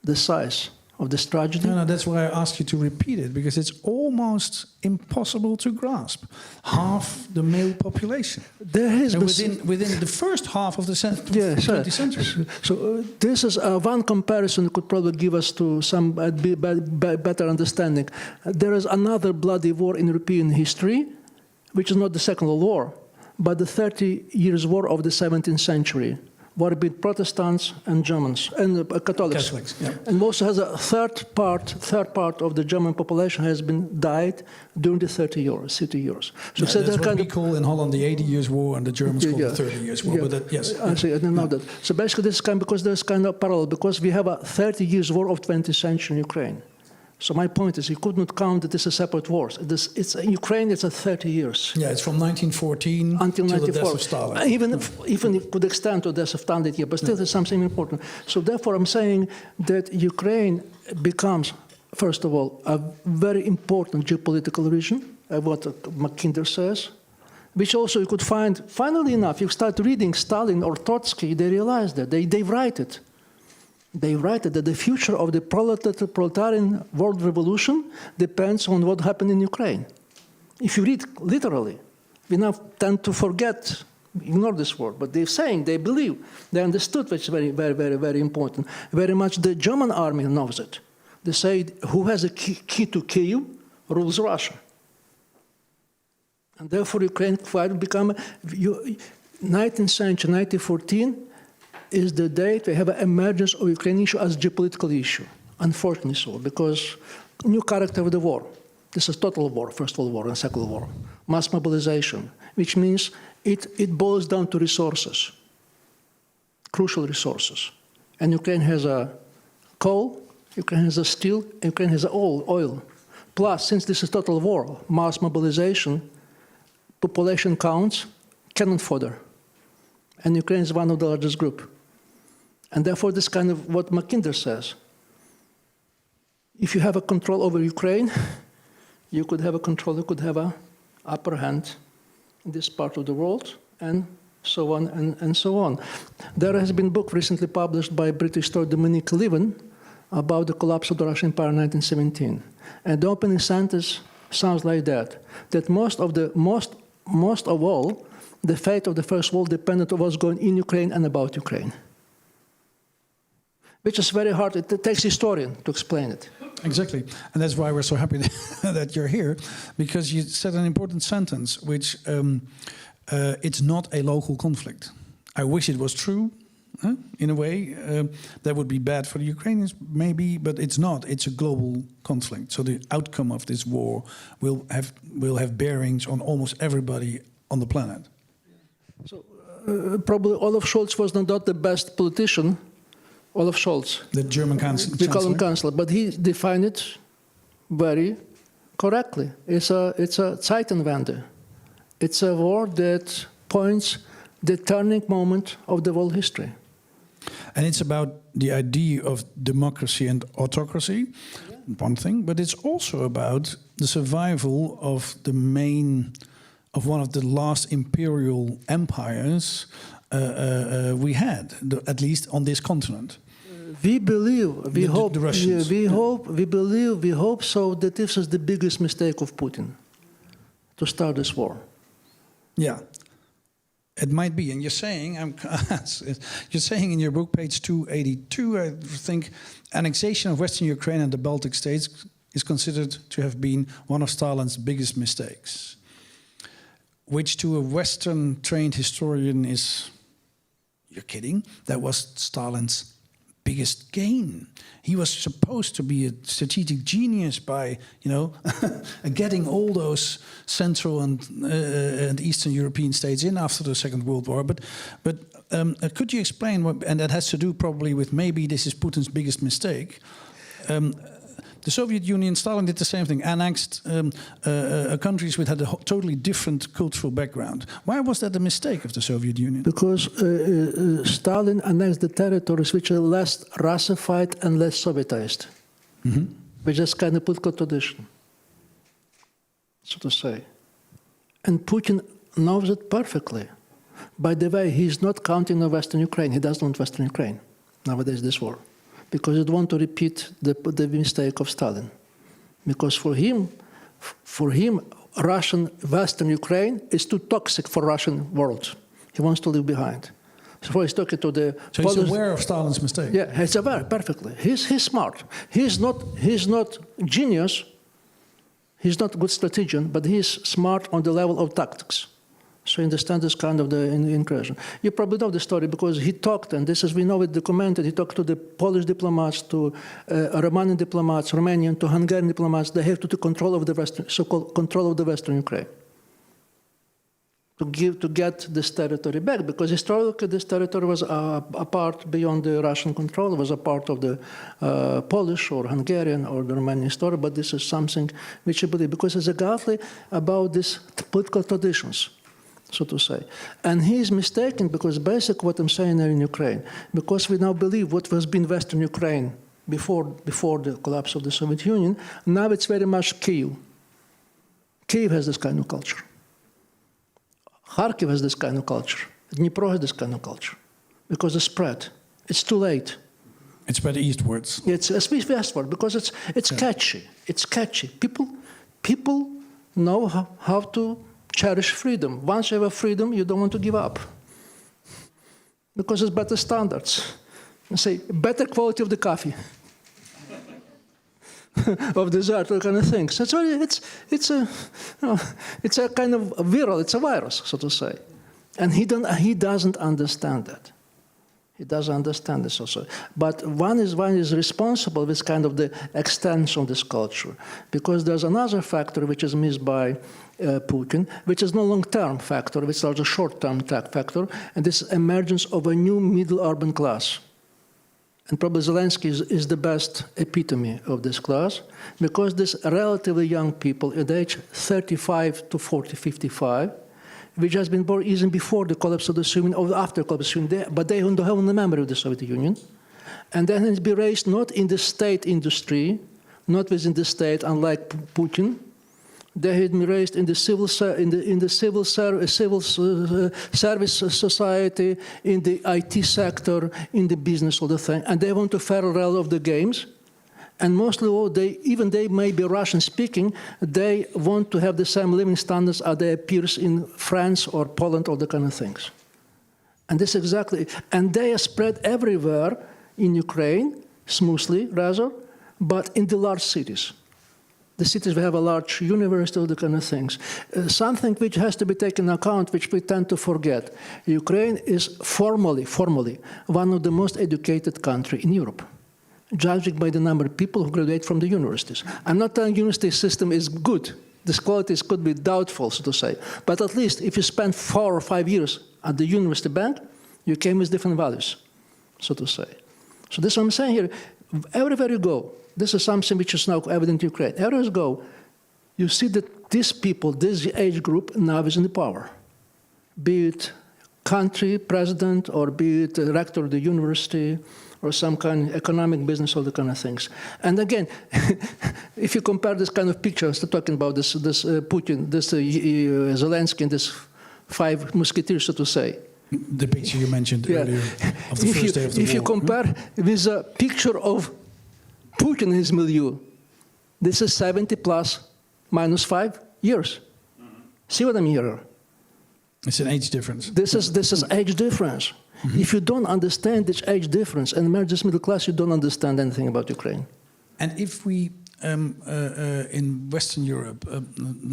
the size of this tragedy. No, that's why I asked you to repeat it, because it's almost impossible to grasp. Half the male population. There has within the first half of the 20th century. So this is one comparison that could probably give us to some better understanding. There is another bloody war in European history, which is not the Second World War, but the 30 Years' War of the 17th century. War between Protestants and Germans and Catholics. Yeah. And also has a third part of the German population has been died during the 30 years. So that's what we call in Holland the 80 Years' War, and the Germans call the 30 Years' War. Yeah. But that, yes. I didn't know that. So basically, this is because there's kind of parallel, because we have a 30 Years' War of 20th century in Ukraine. So my point is, you could not count that this is separate wars. It's in Ukraine. It's 30 years. Yeah, it's from 1914 until the death of Stalin. Even it could extend to the death of Stalin here, but still there's something important. So therefore, I'm saying that Ukraine becomes, first of all, a very important geopolitical region, what Mackinder says, which also you could find, funnily enough, you start reading Stalin or Trotsky, they realize that. They write it. They write that the future of the proletarian world revolution depends on what happened in Ukraine. If you read literally, we now tend to forget, ignore this word, but they're saying, they believe, they understood, which is very, very, very, very important. Very much the German army knows it. They say, who has a key to Kyiv rules Russia. And therefore Ukraine quite become, 19th century, 1914, is the date we have an emergence of Ukrainian issue as a geopolitical issue. Unfortunately so, because new character of the war. This is total war, First World War and Second World War. Mass mobilization, which means it boils down to resources, crucial resources. And Ukraine has a coal, Ukraine has a steel, Ukraine has oil. Plus, since this is total war, mass mobilization, population counts, cannon fodder. And Ukraine is one of the largest group. And therefore, this kind of what Mackinder says. If you have a control over Ukraine, you could have a control, you could have an upper hand in this part of the world, and so on and so on. There has been a book recently published by British historian Dominic Leaven about the collapse of the Russian Empire in 1917. And the opening sentence sounds like that most of all, the fate of the First World depended on what was going in Ukraine and about Ukraine. Which is very hard. It takes a historian to explain it. Exactly. And that's why we're so happy that you're here, because you said an important sentence, which it's not a local conflict. I wish it was true, in a way. That would be bad for the Ukrainians, maybe, but it's not. It's a global conflict. So the outcome of this war will have bearings on almost everybody on the planet. So probably Olaf Scholz was not the best politician. Olaf Scholz, the German chancellor. We call him chancellor, but he defined it very correctly. It's a Zeitenwende. It's a war that points the turning moment of the world history. And it's about the idea of democracy and autocracy, one thing, but it's also about the survival of one of the last imperial empires we had, at least on this continent. We believe, we hope, the Russians. we hope so that this is the biggest mistake of Putin, to start this war. Yeah, it might be. And you're saying, you're saying in your book, page 282, I think, annexation of Western Ukraine and the Baltic states is considered to have been one of Stalin's biggest mistakes, which to a Western-trained historian is, you're kidding, that was Stalin's biggest gain. He was supposed to be a strategic genius by, getting all those Central and Eastern European states in after the Second World War. But could you explain what, and that has to do probably with maybe this is Putin's biggest mistake. The Soviet Union, Stalin did the same thing, annexed countries which had a totally different cultural background. Why was that a mistake of the Soviet Union? Because Stalin annexed the territories which are less Russified and less Sovietized, which is kind of political tradition, so to say. And Putin knows it perfectly. By the way, he's not counting on Western Ukraine. He doesn't want Western Ukraine nowadays, this war, because he doesn't want to repeat the mistake of Stalin. Because for him, Russian Western Ukraine is too toxic for Russian world. He wants to leave behind. So he's talking to the So he's aware of Stalin's mistake. Yeah, he's aware perfectly. He's smart. He's not genius. He's not a good strategian, but he's smart on the level of tactics. So you understand this kind of the incursion. You probably know the story because he talked, and this is, we know it documented, he talked to the Polish diplomats, to Romanian diplomats, Romanian, to Hungarian diplomats. They have to take control of the Western, so-called control of the Western Ukraine, to get this territory back, because historically this territory was a part beyond the Russian control. It was a part of the Polish or Hungarian or the Romanian story, but this is something which I believe, because it's exactly about these political traditions, so to say. And he is mistaken, because basically what I'm saying here in Ukraine, because we now believe what was been Western Ukraine before the collapse of the Soviet Union, now it's very much Kyiv. Kyiv has this kind of culture. Kharkiv has this kind of culture. Dnipro has this kind of culture. Because the spread, it's too late. It's spread eastwards. It's westward, because it's catchy. It's catchy. People know how to cherish freedom. Once you have freedom, you don't want to give up. Because it's better standards. You say, better quality of the coffee. Of dessert, all kind of things. It's a kind of viral, it's a virus, so to say. And he doesn't understand that. He doesn't understand this also. But one is responsible with kind of the extension of this culture. Because there's another factor which is missed by Putin, which is no long-term factor, which is a short-term factor, and this emergence of a new middle urban class. And probably Zelensky is the best epitome of this class, because these relatively young people at age 35 to 40, 55, which has been born even before the collapse of the Soviet Union, or after the collapse of the Soviet Union, but they don't have the memory of the Soviet Union. And then it's be raised not in the state industry, not within the state, unlike Putin, They had been raised in the service society, in the IT sector, in the business, all the thing, and they want to parallel of the games. And mostly, they may be Russian-speaking, they want to have the same living standards as their peers in France or Poland, all the kind of things. And this exactly, and they are spread everywhere in Ukraine, smoothly rather, but in the large cities. The cities will have a large university, all the kind of things. Something which has to be taken into account, which we tend to forget. Ukraine is formally one of the most educated countries in Europe, judging by the number of people who graduate from the universities. I'm not telling the university system is good. This quality could be doubtful, so to say. But at least if you spend 4 or 5 years at the university bank, you came with different values, so to say. So this is what I'm saying here. Everywhere you go, this is something which is now evident in Ukraine. Everywhere you go, you see that these people, this age group, now is in the power. Be it country president, or be it rector of the university, or some kind of economic business, all the kind of things. And again, if you compare this kind of pictures, talking about this Putin, this Zelensky, and this 5 musketeers, so to say. The picture you mentioned earlier of the first day of the war. If you compare with a picture of Putin in his milieu, this is 70 plus minus 5 years. See what I mean here? It's an age difference. This is age difference. If you don't understand this age difference and marry this middle class, you don't understand anything about Ukraine. And if we, in Western Europe,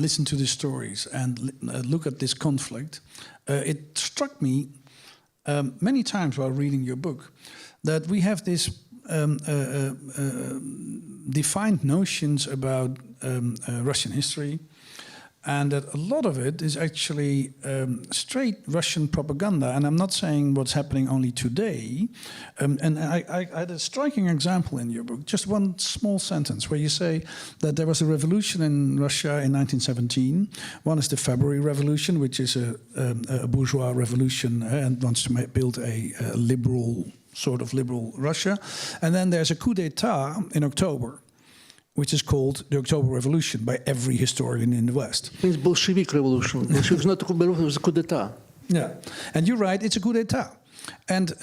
listen to the stories and look at this conflict, it struck me many times while reading your book that we have this defined notions about Russian history, and that a lot of it is actually straight Russian propaganda. And I'm not saying what's happening only today. And I had a striking example in your book, just one small sentence, where you say that there was a revolution in Russia in 1917. One is the February Revolution, which is a bourgeois revolution and wants to build a liberal, sort of liberal Russia. And then there's a coup d'etat in October, which is called the October Revolution by every historian in the West. It means Bolshevik revolution. Bolshevik is not a coup d'etat, it was a coup d'etat. Yeah, and you're right, it's a coup d'etat. And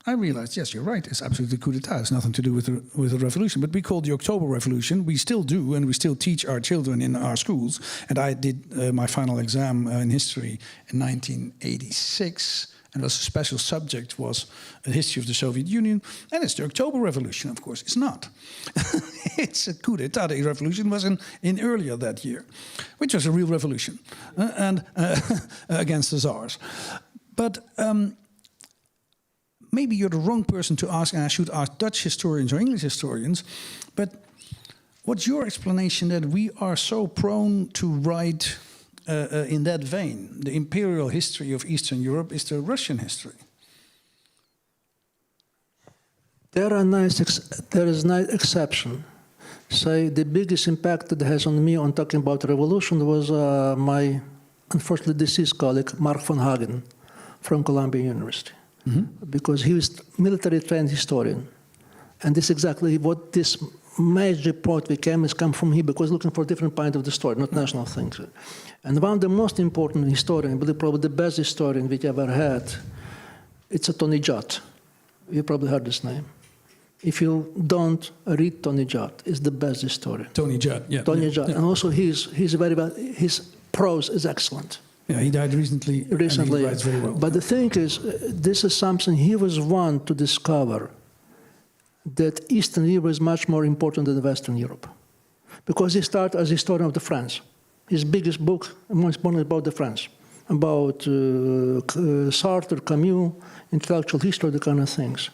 I realized, yes, you're right, it's absolutely a coup d'etat. It's nothing to do with the revolution. But we call the October Revolution, we still do, and we still teach our children in our schools. And I did my final exam in history in 1986. And a special subject was a history of the Soviet Union. And it's the October Revolution, of course. It's not. It's a coup d'etat. The revolution was in earlier that year, which was a real revolution and against the Tsars. But maybe you're the wrong person to ask, and I should ask Dutch historians or English historians. But what's your explanation that we are so prone to write in that vein? The imperial history of Eastern Europe is the Russian history. There is no exception. Say the biggest impact that has on me on talking about revolution was my unfortunately deceased colleague Mark von Hagen from Columbia University, because he was military trained historian, and this is exactly what this major report became has come from him, because looking for a different point of the story, not national things. And one of the most important historians, I believe probably the best historian we ever had, it's a Tony Judd. You probably heard this name. If you don't read Tony Judd, he's the best historian. Tony Judd, yeah. Tony Judd, yeah. And also he's very well, his prose is excellent. Yeah, he died recently, and he writes very well. But the thing is, this is something he was one to discover, that Eastern Europe is much more important than Western Europe. Because he started as a historian of the France. His biggest book, most important, about the France, about Sartre, Camus, intellectual history, the kind of things.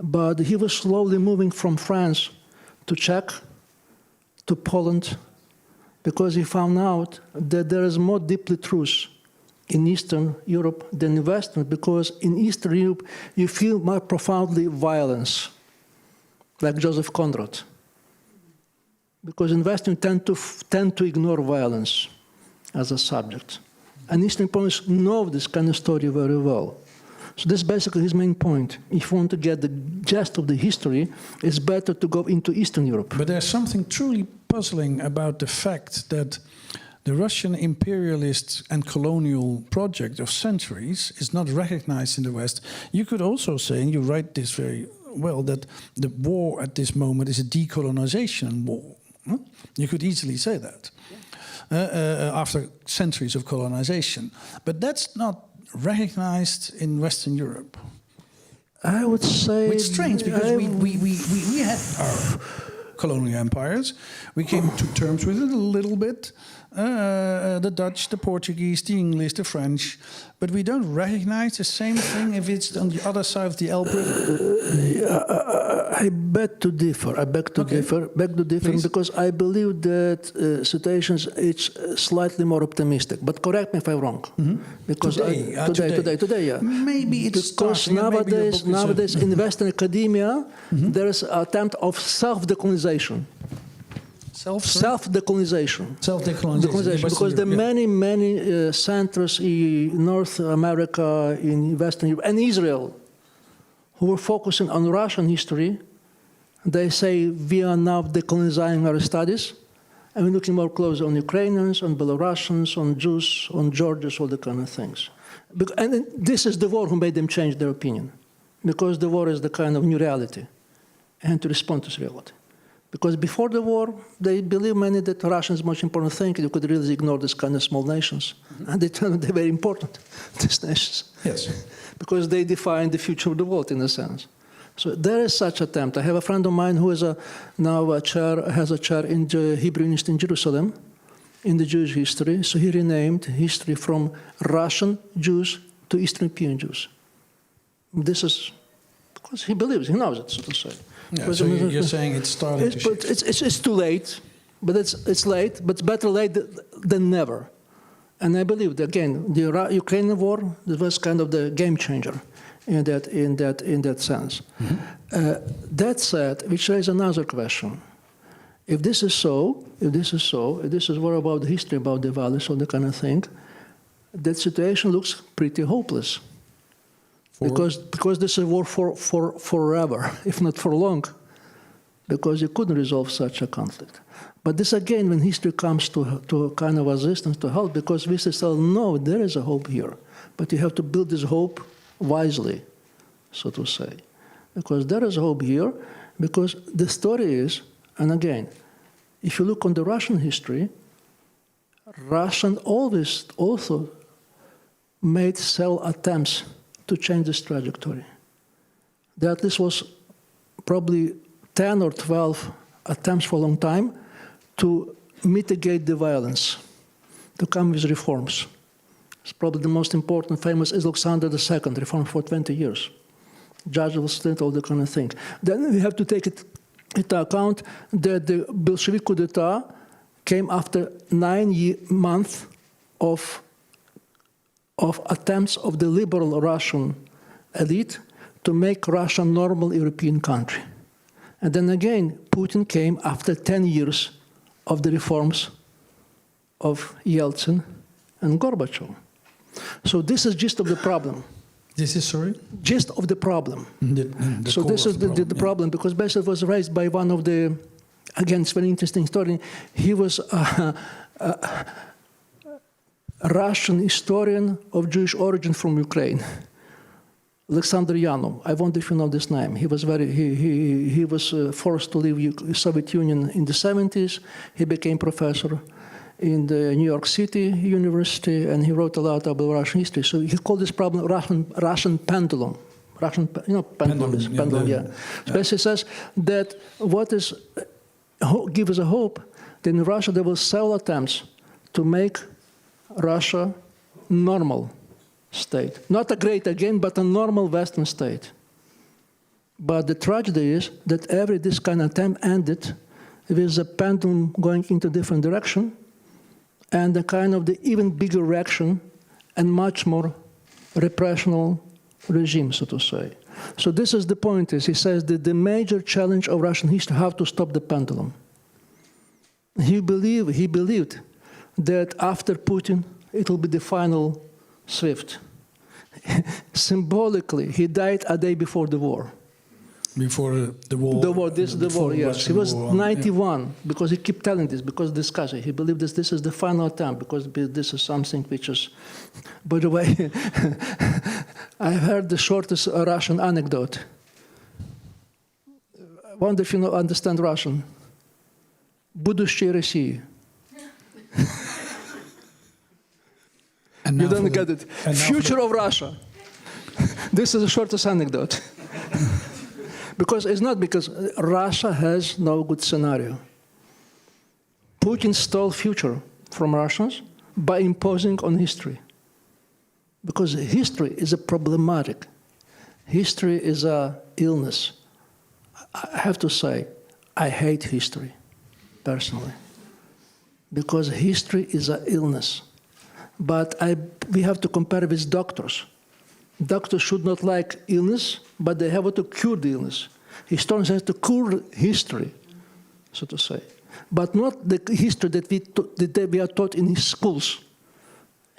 But he was slowly moving from France to Czech, to Poland, because he found out that there is more deeply truth in Eastern Europe than in Western, because in Eastern Europe you feel more profoundly violence, like Joseph Conrad. Because in Western you tend to ignore violence as a subject. And Eastern Europeans know this kind of story very well. So this is basically his main point. If you want to get the gist of the history, it's better to go into Eastern Europe. But there's something truly puzzling about the fact that the Russian imperialist and colonial project of centuries is not recognized in the West. You could also say, and you write this very well, that the war at this moment is a decolonization war. Huh? You could easily say that after centuries of colonization. But that's not recognized in Western Europe. I would say... It's strange, because we had our colonial empires. We came to terms with it a little bit. The Dutch, the Portuguese, the English, the French. But we don't recognize the same thing if it's on the other side of the Elbe River. I beg to differ. I beg to differ. Please. Because I believe that situations is slightly more optimistic. But correct me if I'm wrong. Mm-hmm. Because today, yeah. Maybe it's because starting, nowadays in Western academia, there is an attempt of self-decolonization. Self-decolonization. Because there are many centers in North America, in Western Europe, and Israel, who were focusing on Russian history. They say we are now decolonizing our studies, and we're looking more closely on Ukrainians, on Belarusians, on Jews, on Georgians, all the kind of things. And this is the war who made them change their opinion, because the war is the kind of new reality, and to respond to this reality. Because before the war, they believe many that Russia is much important thing. You could really ignore this kind of small nations. Mm-hmm. And they tell them they're very important, these nations. Yes. Because they define the future of the world, in a sense. So there is such attempt. I have a friend of mine who is has a chair in the Hebrew University in Jerusalem, in the Jewish history. So he renamed history from Russian Jews to Eastern European Jews. This is because he believes, he knows it, so to say. Yeah, so you're saying it's starting to shift. It's too late, but it's late, but it's better late than never. And I believe that, again, the Ukrainian war was kind of the game changer in that sense. Mm-hmm. That said, which raises another question. If this is so, if this is more about the history, about the values, all that kind of thing, that situation looks pretty hopeless. Because this is a war for forever, if not for long, because you couldn't resolve such a conflict. But this again, when history comes to kind of resistance, to help, because we still know there is a hope here, but you have to build this hope wisely, so to say. Because there is hope here, because the story is, and again, if you look on the Russian history, Russian always also made several attempts to change this trajectory. There at least was probably 10 or 12 attempts for a long time to mitigate the violence, to come with reforms. It's probably the most important, famous is Alexander II, reformed for 20 years. Judge will state all the kind of thing. Then we have to take it into account that the Bolshevik coup d'etat came after 9 months of attempts of the liberal Russian elite to make Russia a normal European country. And then again, Putin came after 10 years of the reforms of Yeltsin and Gorbachev. So this is gist of the problem. This is, sorry? Gist of the problem. So this is the problem, because basically it was raised by one of the, again, it's a very interesting story. He was a Russian historian of Jewish origin from Ukraine, Alexander Yanov. I wonder if you know this name. He was forced to leave the Soviet Union in the 70s. He became professor in the New York City University, and he wrote a lot about Russian history. So he called this problem Russian pendulum. Pendulum, yeah. So basically says that give us a hope that in Russia there were several attempts to make Russia normal state. Not a great again, but a normal Western state. But the tragedy is that this kind of attempt ended with the pendulum going into a different direction, and the kind of the even bigger reaction and much more repressional regime, so to say. So this is the point, he says that the major challenge of Russian history, how to stop the pendulum. He believed that after Putin, it will be the final swift. Symbolically, he died a day before the war. Before the war. The war, this is the war, yes. Russian He was war, 91, because he kept telling this, because discussing. He believed this is the final attempt, because this is something which is... By the way, I heard the shortest Russian anecdote. I wonder if you understand Russian. Будущее России. You don't get it. Future of Russia. This is the shortest anecdote. Because it's not because Russia has no good scenario. Putin stole future from Russians by imposing on history. Because history is a problematic. History is a illness. I have to say, I hate history, personally. Because history is an illness. But we have to compare with doctors. Doctors should not like illness, but they have to cure the illness. Historians have to cure history, so to say, but not the history that we are taught in schools.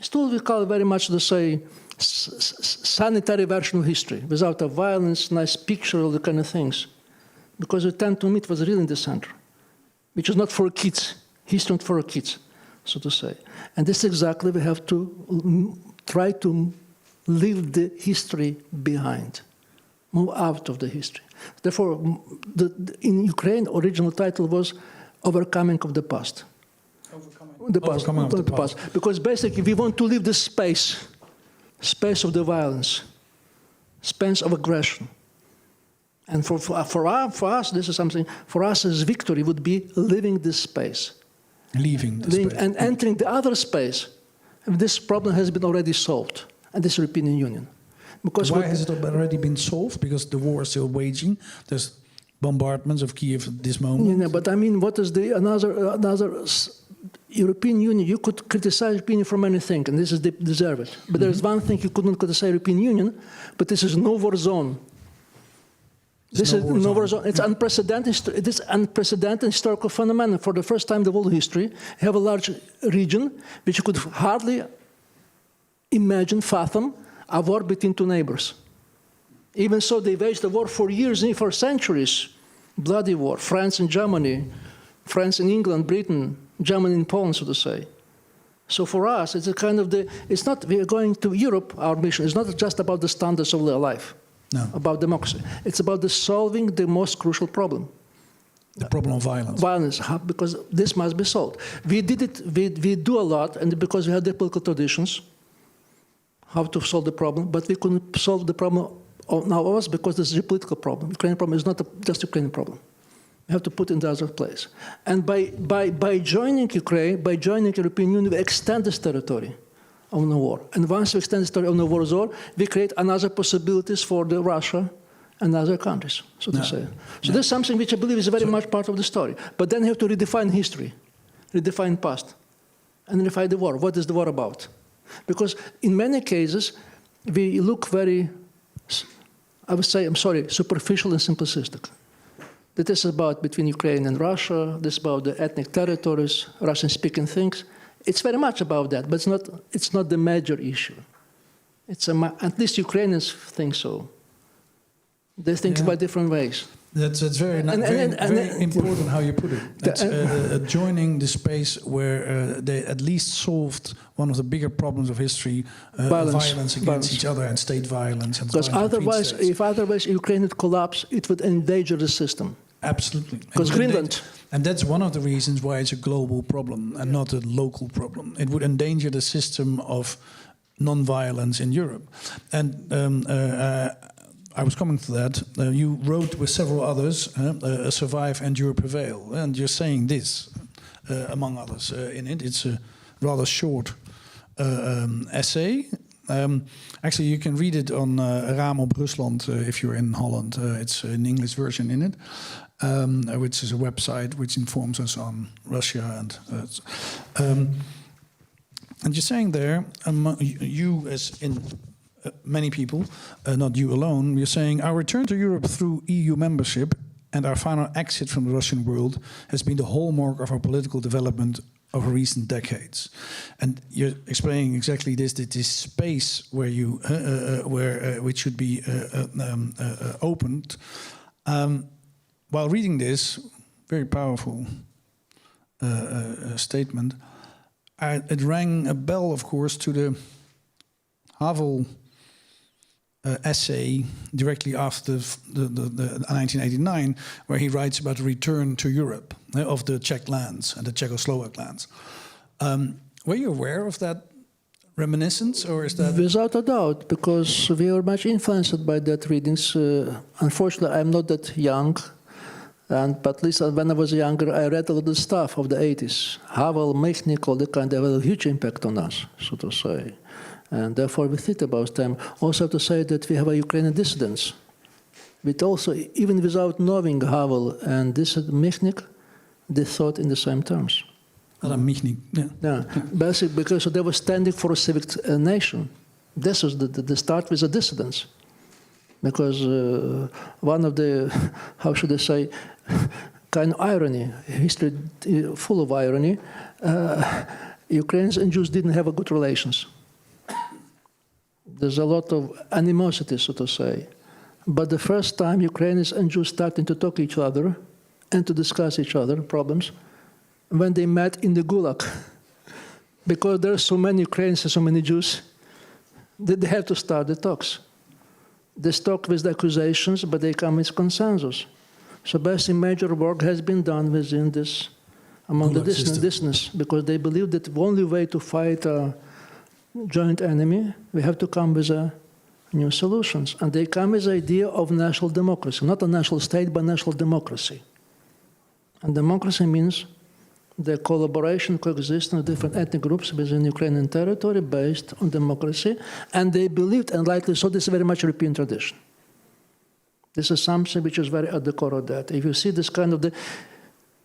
Still, we call it very much the say sanitary version of history, without a violence, nice picture, all the kind of things, because we tend to meet what's really in the center, which is not for kids. History not for kids, so to say. And this is exactly we have to try to leave the history behind, move out of the history. Therefore, in Ukraine, original title was Overcoming of the Past. Overcoming of the past. Because basically we want to leave the space of the violence, space of aggression. And for us, this is something, for us as victory would be leaving this space. Leaving the space. And entering the other space. And this problem has been already solved. And this European Union. Because why has it already been solved? Because the war is still waging. There's bombardments of Kiev at this moment. Yeah, but I mean, what is another European Union? You could criticize European Union for many things, and this is deserve it. But there's one thing you could not criticize European Union, but this is no war zone. This is no war zone. It's unprecedented. It is unprecedented historical phenomenon. For the first time in the world history, you have a large region which you could hardly imagine, fathom, a war between two neighbors. Even so, they waged the war for years, for centuries. Bloody war. France and Germany, France and England, Britain, Germany and Poland, so to say. So for us, it's a kind of it's not, we are going to Europe, our mission is not just about the standards of life, no, about democracy. It's about solving the most crucial problem. The problem of violence. Violence, because this must be solved. We did it, we do a lot, and because we have the political traditions, how to solve the problem, but we couldn't solve the problem now us because this is a political problem. Ukrainian problem is not just a Ukrainian problem. We have to put it in the other place. And by joining Ukraine, by joining European Union, we extend this territory of the war. And once we extend this territory of the war zone, we create another possibilities for the Russia and other countries, so to say. So this is something which I believe is very much part of the story. But then you have to redefine history, redefine past, and redefine the war. What is the war about? Because in many cases, we look very, I would say, superficial and simplistic. That is about between Ukraine and Russia, this is about the ethnic territories, Russian-speaking things. It's very much about that, but it's not the major issue. At least Ukrainians think so. They think by different ways. That's very important how you put it. That's joining the space where they at least solved one of the bigger problems of history, violence against each other and state violence. And because otherwise, if Ukraine would collapse, it would endanger the system. Absolutely. Because Greenland. And that's one of the reasons why it's a global problem and not a local problem. It would endanger the system of non-violence in Europe. And I was coming to that. You wrote with several others, Survive, Endure, Prevail. And you're saying this, among others, in it. It's a rather short essay. Actually, you can read it on Raam op Rusland if you're in Holland. It's an English version in it, which is a website which informs us on Russia. And you're saying there, you as in... many people, not you alone, you're saying our return to Europe through EU membership and our final exit from the Russian world has been the hallmark of our political development over recent decades. And you're explaining exactly this, that this space where which should be opened While reading this very powerful statement, it rang a bell, of course, to the Havel essay directly after the 1989, where he writes about the return to Europe of the Czech lands and the Czechoslovak lands. Were you aware of that reminiscence, or is that... Without a doubt, because we were much influenced by that readings. Unfortunately, I'm not that young, but at least when I was younger, I read a lot of stuff of the 80s. Havel, Michnik, all the kind, they had a huge impact on us, so to say. And therefore we think about them. Also to say that we have a Ukrainian dissidents. But also, even without knowing Havel and Michnik, they thought in the same terms. Michnik, yeah. Yeah, basically because they were standing for a civic nation. This was the start with the dissidents. Because one of the, how should I say, kind of irony, history full of irony, Ukrainians and Jews didn't have a good relations. There's a lot of animosity, so to say. But the first time Ukrainians and Jews started to talk to each other and to discuss each other problems, when they met in the Gulag. Because there are so many Ukrainians and so many Jews, that they have to start the talks. They talk with the accusations, but they come with consensus. So basically major work has been done within this, among the dissidents, because they believe that the only way to fight a joint enemy, we have to come with new solutions. And they come with the idea of national democracy, not a national state, but national democracy. And democracy means the collaboration, coexistence of different ethnic groups within Ukrainian territory based on democracy. And they believed, and rightly so, this is very much European tradition. This is something which is very at the core of that. If you see this kind of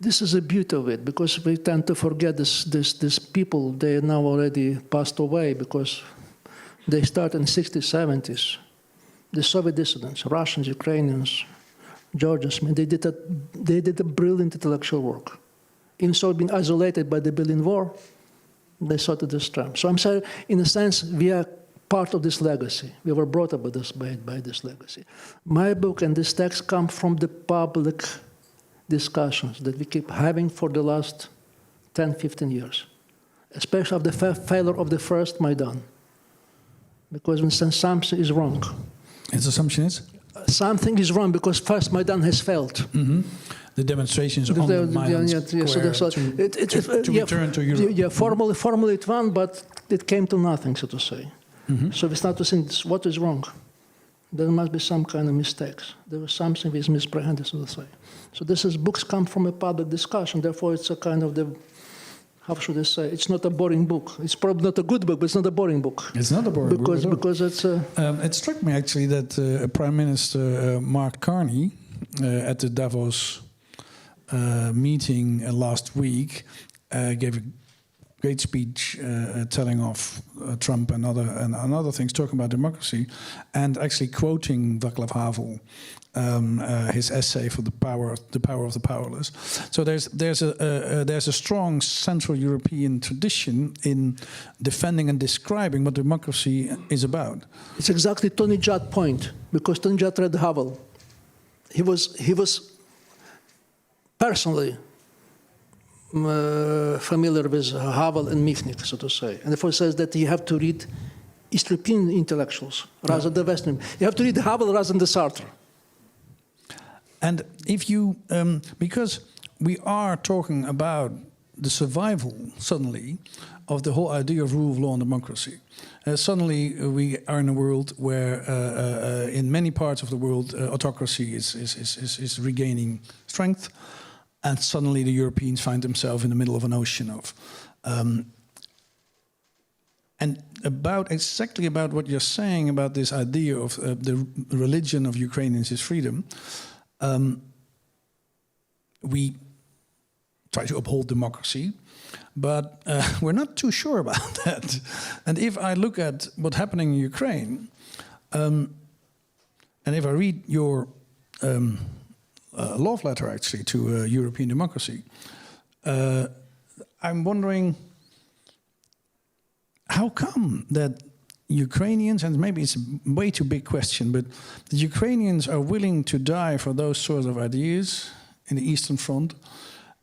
this is the beauty of it, because we tend to forget this people, they are now already passed away because they started in the 60s, 70s. The Soviet dissidents, Russians, Ukrainians, Georgians, they did a brilliant intellectual work. Instead of being isolated by the Berlin War, they sought this term. So I'm saying, in a sense, we are part of this legacy. We were brought up by this legacy. My book and this text come from the public discussions that we keep having for the last 10, 15 years, especially after the failure of the first Maidan. Because when something is wrong. Its assumption is? Something is wrong because first Maidan has failed. Mm-hmm. The demonstrations on the Maidan Square to return to Europe. Yeah, formally it won, but it came to nothing, so to say. Mm-hmm. So we start to think, what is wrong? There must be some kind of mistakes. There was something which is misapprehended, so to say. So books come from a public discussion, therefore it's a kind of how should I say, it's not a boring book. It's probably not a good book, but it's not a boring book. It's not a boring book because it's it struck me actually that Prime Minister Mark Carney at the Davos meeting last week gave a great speech telling off Trump and other things, talking about democracy, and actually quoting Václav Havel, his essay for the power of the powerless. So there's a strong Central European tradition in defending and describing what democracy is about. It's exactly Tony Judd's point, because Tony Judd read Havel. He was personally familiar with Havel and Michnik, so to say. And therefore says that you have to read East European intellectuals rather than Western. You have to read Havel rather than the Sartre. And if you, because we are talking about the survival, suddenly, of the whole idea of rule of law and democracy. Suddenly we are in a world where, in many parts of the world, autocracy is regaining strength. And suddenly the Europeans find themselves in the middle of an ocean of. And exactly about what you're saying about this idea of the religion of Ukrainians is freedom, we try to uphold democracy, but we're not too sure about that. And if I look at what's happening in Ukraine, and if I read your love letter, actually, to European democracy, I'm wondering how come that Ukrainians, and maybe it's a way too big question, but the Ukrainians are willing to die for those sorts of ideas in the Eastern Front,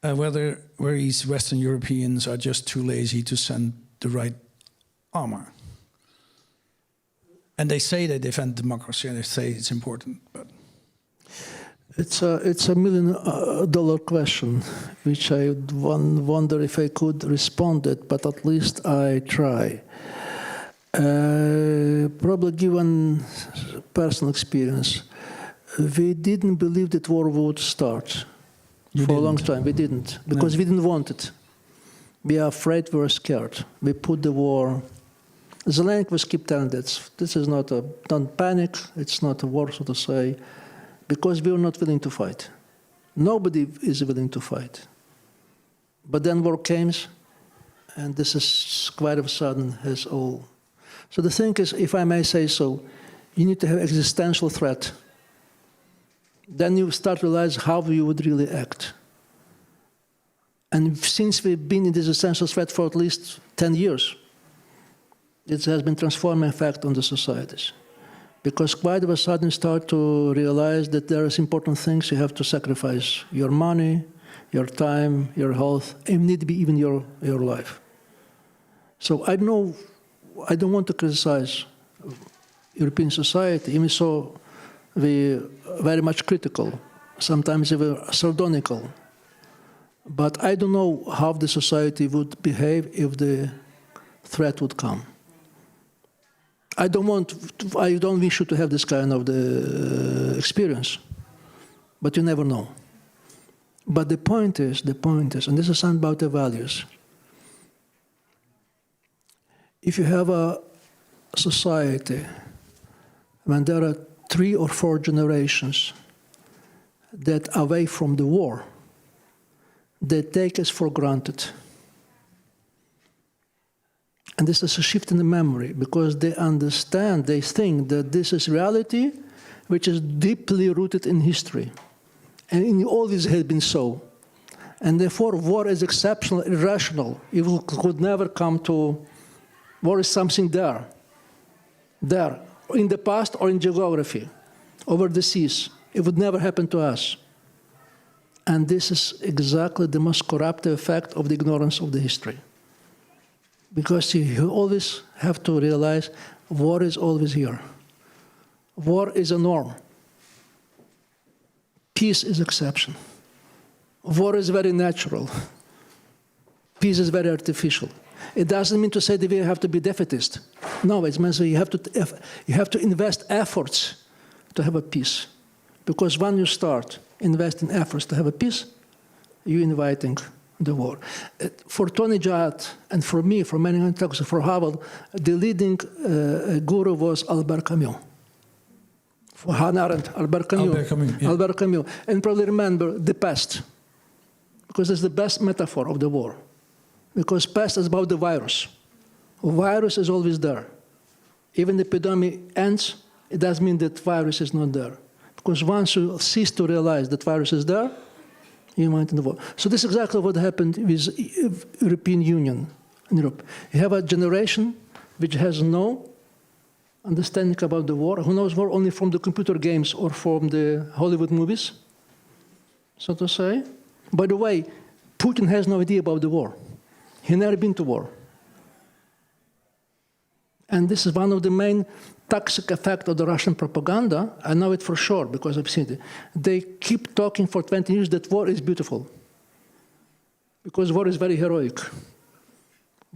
whereas Western Europeans are just too lazy to send the right armor. And they say they defend democracy, and they say it's important, but it's a $1 million question, which I wonder if I could respond it, but at least I try. Probably given personal experience, we didn't believe that war would start for a long time. We didn't, because we didn't want it. We are afraid, we were scared. We put the war. Zelensky kept telling that this is not don't panic, it's not a war, so to say, because we were not willing to fight. Nobody is willing to fight. But then war came, and this is quite of a sudden has all. So the thing is, if I may say so, you need to have existential threat. Then you start to realize how you would really act. And since we've been in this existential threat for at least 10 years, it has been transforming effect on the societies. Because quite of a sudden you start to realize that there is important things you have to sacrifice. Your money, your time, your health, and need to be even your life. So I don't want to criticize European society, even so we very much critical, sometimes even sardonical. But I don't know how the society would behave if the threat would come. I don't wish you to have this kind of the experience, but you never know. But the point is, and this is something about the values. If you have a society when there are 3 or 4 generations that are away from the war, they take us for granted. And this is a shift in the memory, because they understand, they think that this is reality which is deeply rooted in history. And it always has been so. And therefore, war is exceptional, irrational. It could never come to, war is something there, in the past or in geography, over the seas. It would never happen to us. And this is exactly the most corruptive effect of the ignorance of the history. Because you always have to realize war is always here. War is a norm. Peace is exception. War is very natural. Peace is very artificial. It doesn't mean to say that we have to be defeatist. No, it means you have to invest efforts to have a peace. Because when you start investing efforts to have a peace, you're inviting the war. For Tony Judd and for me, for many talks, for Havel, the leading guru was Albert Camus. For Hannah Arendt, Albert Camus. Yeah. Albert Camus. And probably remember the pest, because it's the best metaphor of the war. Because pest is about the virus. A virus is always there. Even the epidemic ends, it doesn't mean that virus is not there. Because once you cease to realize that virus is there, you might in the war. So this is exactly what happened with European Union in Europe. You have a generation which has no understanding about the war, who knows war only from the computer games or from the Hollywood movies, so to say. By the way, Putin has no idea about the war. He never been to war. And this is one of the main toxic effects of the Russian propaganda. I know it for sure because I've seen it. They keep talking for 20 years that war is beautiful. Because war is very heroic.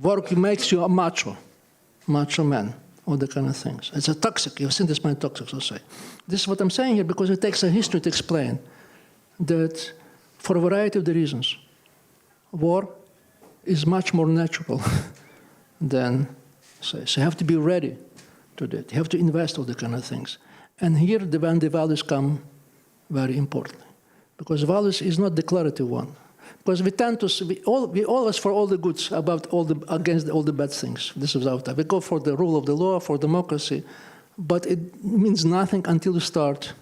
War makes you a macho man, all the kind of things. It's a toxic, you've seen this man toxic, so to say. This is what I'm saying here because it takes a history to explain that for a variety of the reasons, war is much more natural than, say, so you have to be ready to that. You have to invest all the kind of things. And here, when the values come very importantly. Because values is not declarative one. Because we tend to, we always for all the goods, against all the bad things. This is our time. We go for the rule of the law, for democracy, but it means nothing until you start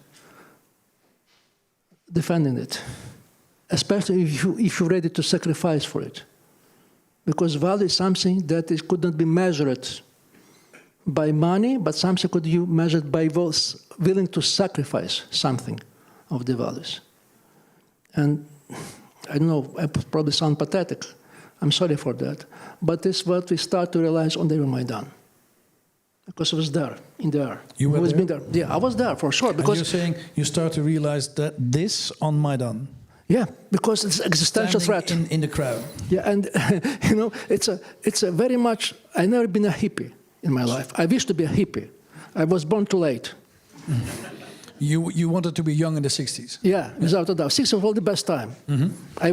defending it. Especially if you're ready to sacrifice for it. Because value is something that could not be measured by money, but something could be measured by those willing to sacrifice something of the values. And I don't know, I probably sound pathetic. I'm sorry for that. But it's what we start to realize on the Euromaidan. Because I was there, in the air. You were there? Yeah, I was there for sure. Because and you're saying you start to realize that this on Maidan? Yeah, because it's an existential threat. In the crowd. Yeah, and you know, it's a very much, I've never been a hippie in my life. I wish to be a hippie. I was born too late. You wanted to be young in the 60s? Yeah, without a doubt. 60s was all the best time. I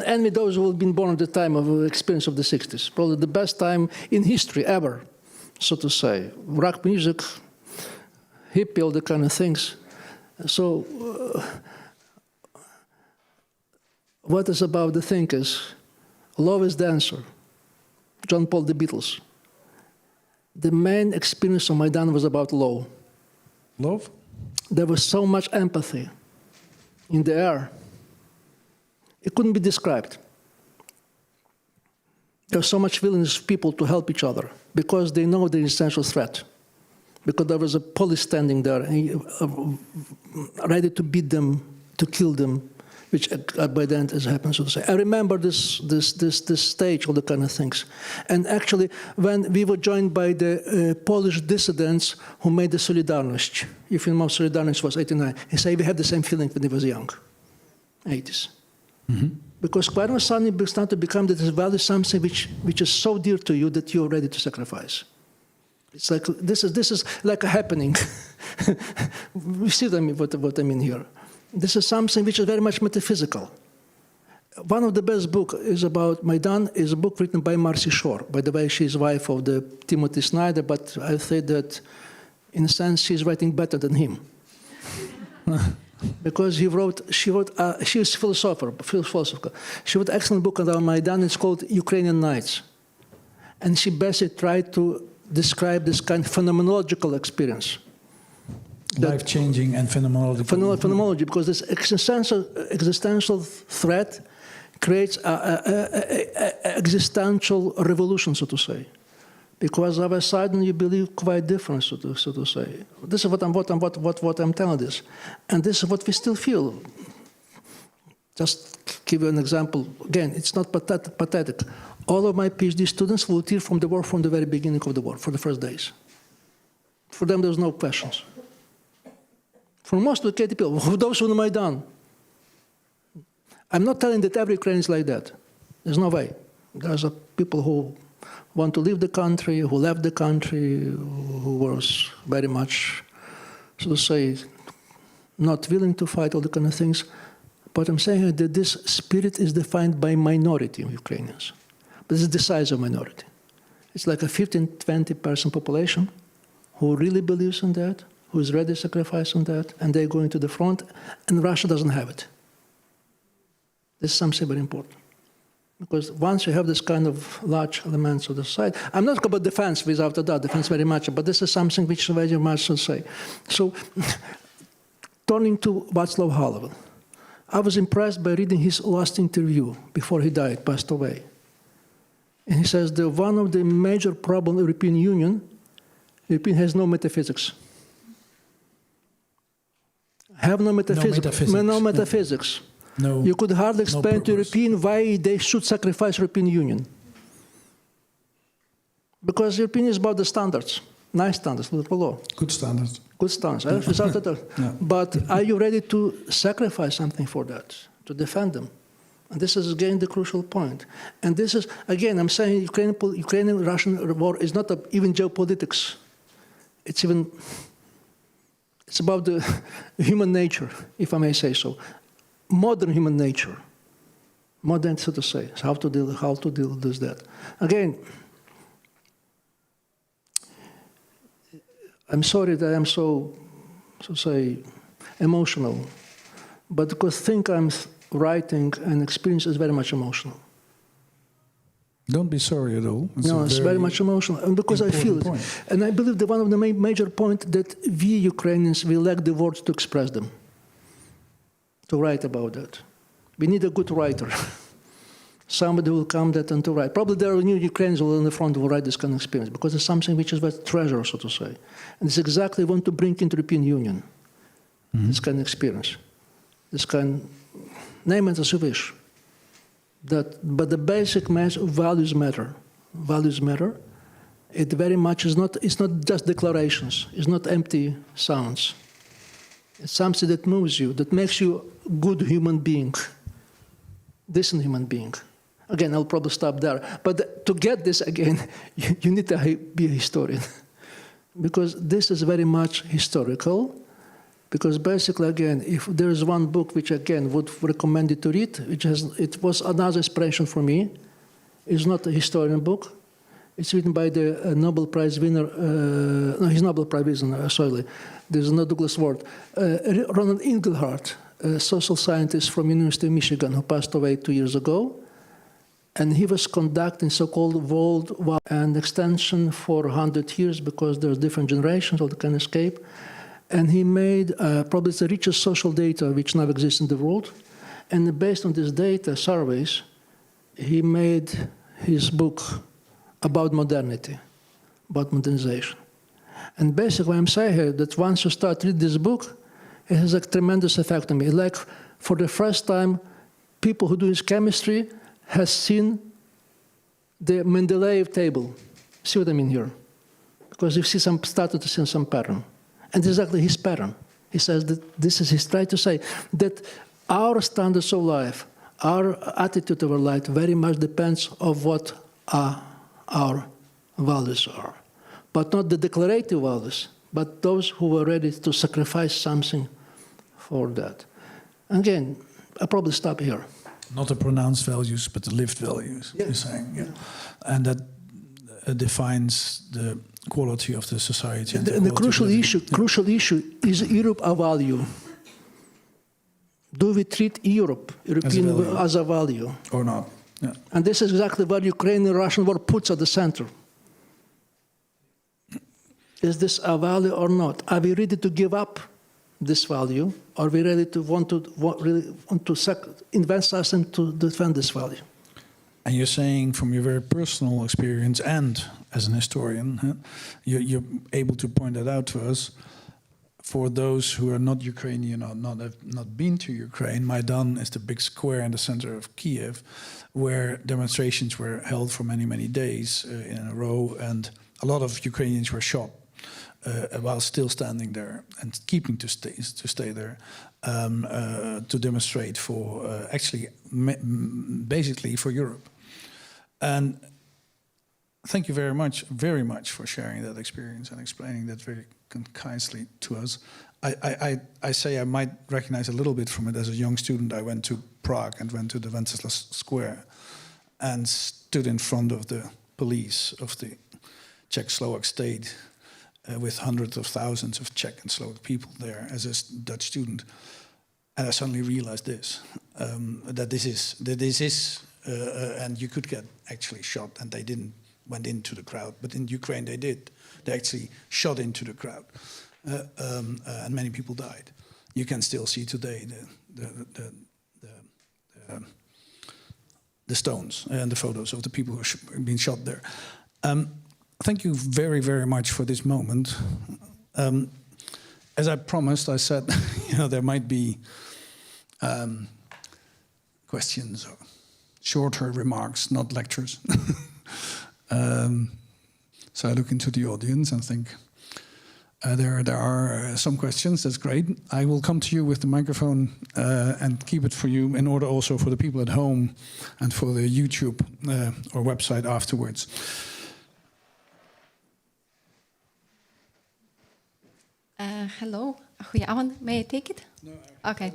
envy those who have been born at the time of the experience of the 60s. Probably the best time in history ever, so to say. Rock music, hippie, all the kind of things. So, what is about the thing is, love is the answer. John Paul, the Beatles. The main experience of Maidan was about love. Love? There was so much empathy in the air. It couldn't be described. There was so much willingness of people to help each other because they know the essential threat. Because there was a police standing there ready to beat them, to kill them, which by the end has happened, so to say. I remember this stage, all the kind of things. And actually, when we were joined by the Polish dissidents who made the Solidarność, if you know, Solidarność was 89, he said we had the same feeling when he was young, 80s. Because quite suddenly it started to become that this value something which is so dear to you that you're ready to sacrifice. It's like, this is like a happening. You see what I mean here. This is something which is very much metaphysical. One of the best books is about Maidan, is a book written by Marcy Shore. By the way, she's wife of the Timothy Snyder, but I say that, in a sense, she's writing better than him. Because she is philosopher. She wrote an excellent book on Maidan, it's called Ukrainian Nights. And she basically tried to describe this kind of phenomenological experience. Life-changing and phenomenological. Phenomenology, because this existential threat creates an existential revolution, so to say. Because of a sudden you believe quite different, so to say. This is what I'm telling this, and this is what we still feel. Just give you an example. Again, it's not pathetic. All of my PhD students volunteered from the war from the very beginning of the war, for the first days. For them, there's no questions. For most educated people, those who know Maidan, I'm not telling that every Ukrainian is like that. There's no way. There's people who want to leave the country, who left the country, who was very much, so to say, not willing to fight, all the kind of things. But I'm saying that this spirit is defined by minority of Ukrainians. But this is the size of minority. It's like a 15-20% population who really believes in that, who is ready to sacrifice on that, and they're going to the front, and Russia doesn't have it. This is something very important. Because once you have this kind of large elements of the society, I'm not about defense without a doubt, defense very much, but this is something which is very much to say. So, turning to Václav Havel, I was impressed by reading his last interview before he died, passed away. And he says that one of the major problems of the European Union has no metaphysics. Have no metaphysics. No metaphysics. No, you could hardly explain to Europeans why they should sacrifice European Union. Because European is about the standards, nice standards, law. Good standards. Good standards, without that. Yeah. But are you ready to sacrifice something for that, to defend them? And this is, again, the crucial point. And this is, again, I'm saying Ukrainian-Russian war is not even geopolitics. It's about the human nature, if I may say so. Modern human nature. Modern, so to say. How to deal with that. Again, I'm sorry that I'm so say, emotional, but because I think I'm writing and experience is very much emotional. Don't be sorry at all. It's very much emotional, and because I feel it. And I believe that one of the major points that we Ukrainians, we lack the words to express them, to write about that. We need a good writer. Somebody will come that and to write. Probably there are new Ukrainians who will in the front will write this kind of experience because it's something which is a treasure, so to say. And it's exactly what we want to bring into the European Union, this kind of experience. This kind, name it as you wish. But the basic values matter. Values matter. It very much is not, it's not just declarations. It's not empty sounds. It's something that moves you, that makes you a good human being, decent human being. Again, I'll probably stop there. But to get this again, you need to be a historian. Because this is very much historical. Because basically, again, if there is one book which, again, would recommend you to read, it was another inspiration for me. It's not a historian book. It's written by the Nobel Prize winner, no, he's Nobel Prize winner, sorry, there's no Douglas Ward. Ronald Inglehart, a social scientist from University of Michigan who passed away 2 years ago. And he was conducting so-called World War and extension for 100 years because there's different generations of the kind of escape. And he made probably the richest social data which now exists in the world. And based on this data surveys, he made his book about modernity, about modernization. And basically what I'm saying here, that once you start reading this book, it has a tremendous effect on me. Like for the first time, people who do this chemistry has seen the Mendeleev table. See what I mean here? Because you see started to see some pattern. And exactly his pattern. He says that this is, he's trying to say that our standards of life, our attitude of our life very much depends on what our values are. But not the declarative values, but those who were ready to sacrifice something for that. Again, I'll probably stop here. Not the pronounced values, but the lived values, Yeah. you're saying. Yeah. And that defines the quality of the society. And The crucial issue is Europe a value. Do we treat Europe, European, as a value? Or not? Yeah. And this is exactly what Ukrainian-Russian war puts at the center. Is this a value or not? Are we ready to give up this value? Are we ready to want to invest us and to defend this value? And you're saying from your very personal experience and as an historian, you're able to point that out to us. For those who are not Ukrainian or have not been to Ukraine, Maidan is the big square in the center of Kiev, where demonstrations were held for many, many days in a row, and a lot of Ukrainians were shot while still standing there and keeping to stay there to demonstrate for actually basically for Europe. And thank you very much for sharing that experience and explaining that very kindly to us. I say I might recognize a little bit from it. As a young student, I went to Prague and went to the Wenceslas Square and stood in front of the police of the Czech-Slovak state with hundreds of thousands of Czech and Slovak people there as a Dutch student. And I suddenly realized this, that this is, and you could get actually shot, and they went into the crowd, but in Ukraine they did. They actually shot into the crowd, and many people died. You can still see today the stones and the photos of the people who are being shot there. Thank you very, very much for this moment. As I promised, I said, there might be questions or shorter remarks, not lectures. So I look into the audience and think there are some questions. That's great. I will come to you with the microphone and keep it for you in order also for the people at home and for the YouTube or website afterwards. Hello, Goedenavond. May I take it? No. Okay.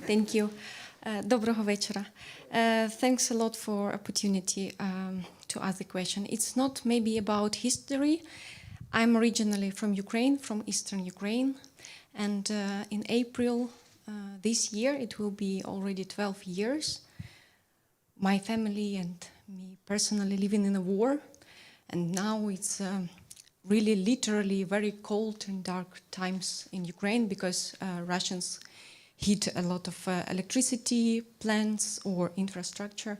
Thank you. Доброго вечора. Thanks a lot for opportunity to ask the question. It's not maybe about history. I'm originally from Ukraine, from Eastern Ukraine. And in April this year, it will be already 12 years. My family and me personally living in a war. And now it's really literally very cold and dark times in Ukraine because Russians heat a lot of electricity plants or infrastructure.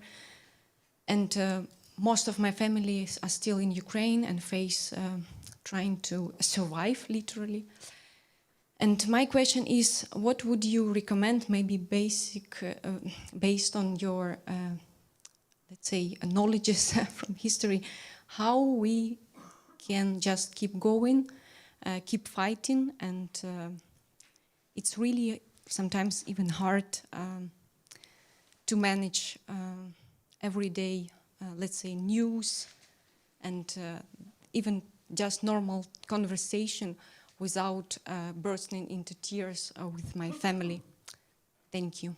And most of my families are still in Ukraine and face trying to survive, literally. And my question is, what would you recommend, maybe based on your, let's say, knowledges from history, how we can just keep going, keep fighting, and it's really sometimes even hard to manage everyday, let's say, news and even just normal conversation without bursting into tears with my family. Thank you.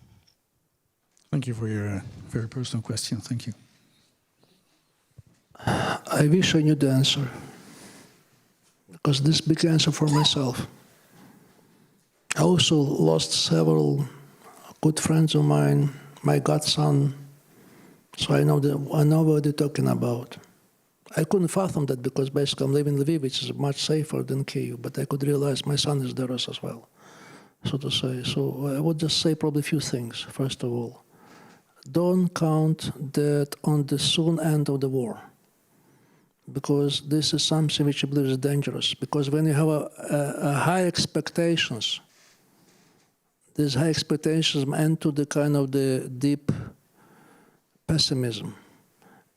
Thank you for your very personal question. Thank you. I wish I knew the answer, because this big answer for myself. I also lost several good friends of mine, my godson, so I know what they're talking about. I couldn't fathom that because basically I'm living in Lviv, which is much safer than Kyiv, but I could realize my son is there as well, so to say. So I would just say probably a few things. First of all, don't count that on the soon end of the war, because this is something which I believe is dangerous. Because when you have a high expectations, these high expectations end to the kind of the deep pessimism.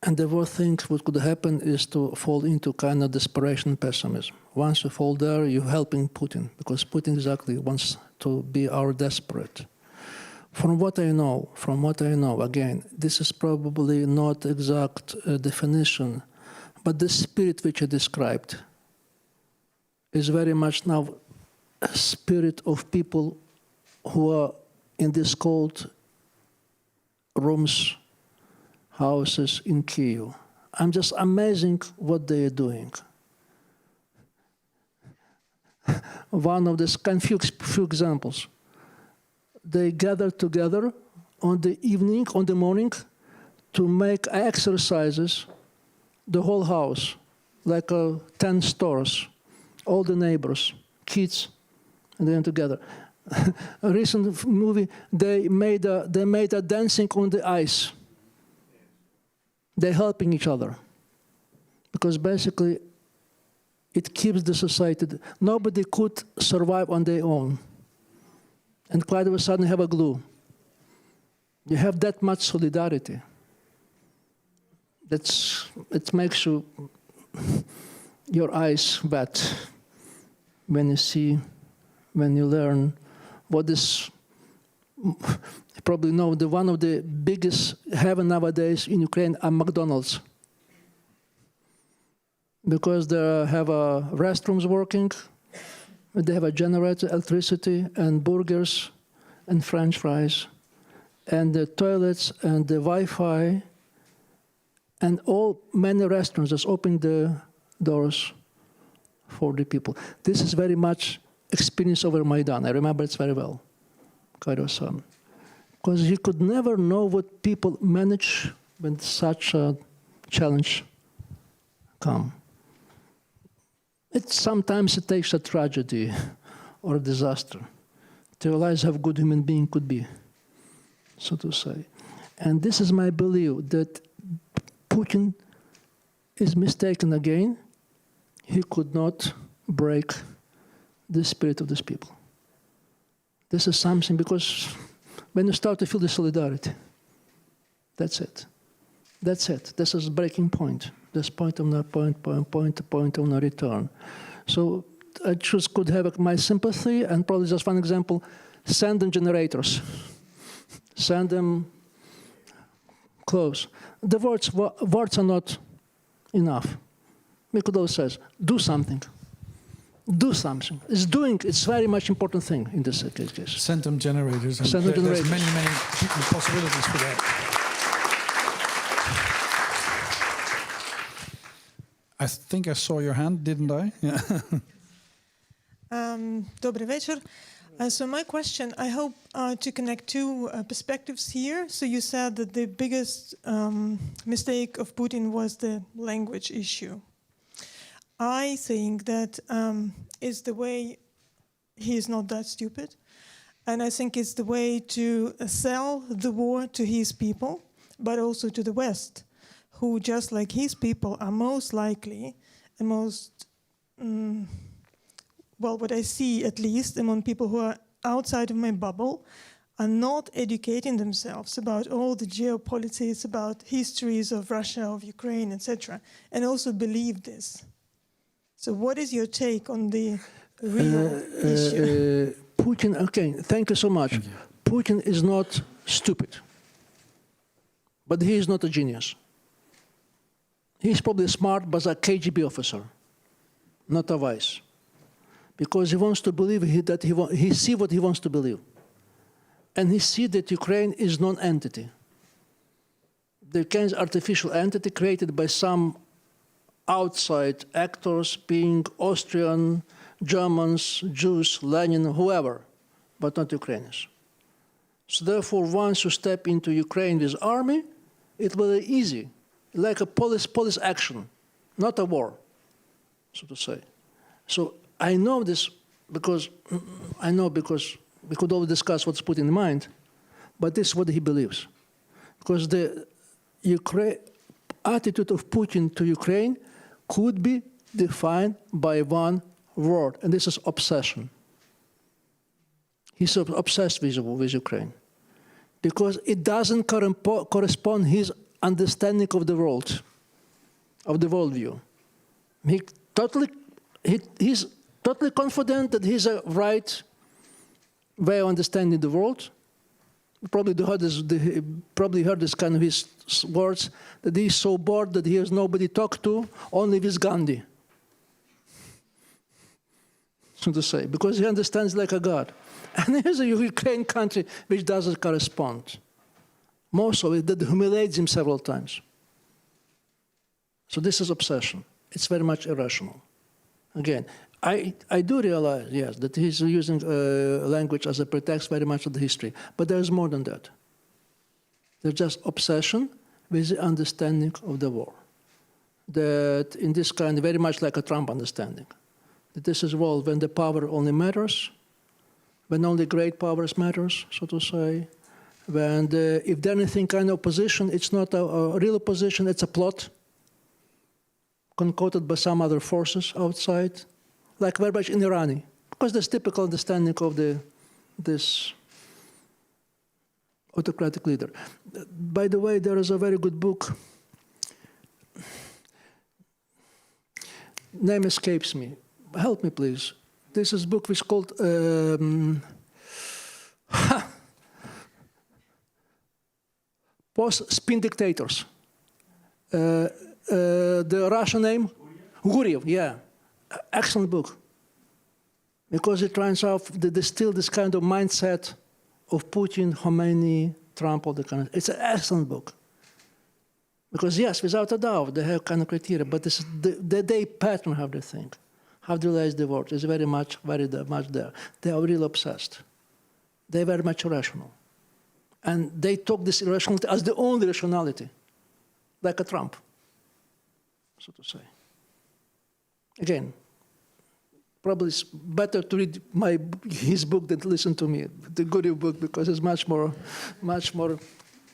And the worst thing what could happen is to fall into kind of desperation and pessimism. Once you fall there, you're helping Putin, because Putin exactly wants to be our desperate. From what I know, again, this is probably not exact definition, but the spirit which I described is very much now a spirit of people who are in these cold rooms, houses in Kyiv. I'm just amazing what they are doing. One of these few examples. They gather together on the evening, on the morning, to make exercises, the whole house, like 10 stores, all the neighbors, kids, and then together. A recent movie, they made a dancing on the ice. They're helping each other, because basically it keeps the society. Nobody could survive on their own, and quite of a sudden have a glue. You have that much solidarity. It makes your eyes wet when you learn what is. You probably know one of the biggest heaven nowadays in Ukraine are McDonald's, because they have restrooms working, they have a generator, electricity, and burgers, and French fries, and the toilets, and the Wi-Fi, and many restaurants just open the doors for the people. This is very much experience over Maidan. I remember it very well. Kairos-san. Because you could never know what people manage when such a challenge come. Sometimes it takes a tragedy or a disaster to realize how good human being could be, so to say. And this is my belief, that Putin is mistaken again. He could not break the spirit of these people. This is something, because when you start to feel the solidarity, that's it. That's it. This is breaking point. This point of no point of no return. So I just could have my sympathy, and probably just one example, send them generators. Send them clothes. The words are not enough. Mikudov says, do something. Do something. It's very much important thing in this case. Send them generators. And there's many possibilities for that. I think I saw your hand, didn't I? Yeah. Добрий вечір. So my question, I hope to connect two perspectives here. So you said that the biggest mistake of Putin was the language issue. I think that is the way he is not that stupid. And I think it's the way to sell the war to his people, but also to the West, who, just like his people, are most likely and most, well, what I see at least among people who are outside of my bubble, are not educating themselves about all the geopolitics, about histories of Russia, of Ukraine, etc., and also believe this. So what is your take on the real issue? Putin, okay, thank you so much. Putin is not stupid, but he is not a genius. He's probably smart, but a KGB officer, not a vice. Because he wants to believe he see what he wants to believe. And he see that Ukraine is non-entity. The Ukraine is artificial entity created by some outside actors, being Austrian, Germans, Jews, Lenin, whoever, but not Ukrainians. So therefore, once you step into Ukraine with army, it will be easy, like a police action, not a war, so to say. So I know this because we could always discuss what's put in mind, but this is what he believes. Because the attitude of Putin to Ukraine could be defined by one word, and this is obsession. He's obsessed with Ukraine because it doesn't correspond his understanding of the world, of the worldview. He's totally confident that he's a right way of understanding the world. You probably heard this kind of his words, that he's so bored that he has nobody to talk to, only with Gandhi. So to say, because he understands like a god. And here's a Ukraine country which doesn't correspond. Most of it that humiliates him several times. So this is obsession. It's very much irrational. Again, I do realize, yes, that he's using language as a pretext very much of the history, but there's more than that. There's just obsession with the understanding of the war. That in this kind, very much like a Trump understanding, that this is a world when the power only matters, when only great powers matters, so to say, when if there's anything kind of opposition, it's not a real opposition, it's a plot concocted by some other forces outside, like very much in Iran, because there's typical understanding of this autocratic leader. By the way, there is a very good book. Name escapes me. Help me, please. This is a book which is called Post-Spin Dictators. The Russian name? Guriev, yeah. Excellent book. Because it turns out that there's still this kind of mindset of Putin, Khomeini, Trump, all the kind of. It's an excellent book. Because yes, without a doubt, they have kind of criteria, but this is they pattern how they think, how they realize the world is very much there. They are really obsessed. They're very much irrational. And they talk this irrationality as the only rationality, like a Trump, so to say. Again, probably it's better to read his book than to listen to me, the Guriev book, because it's much more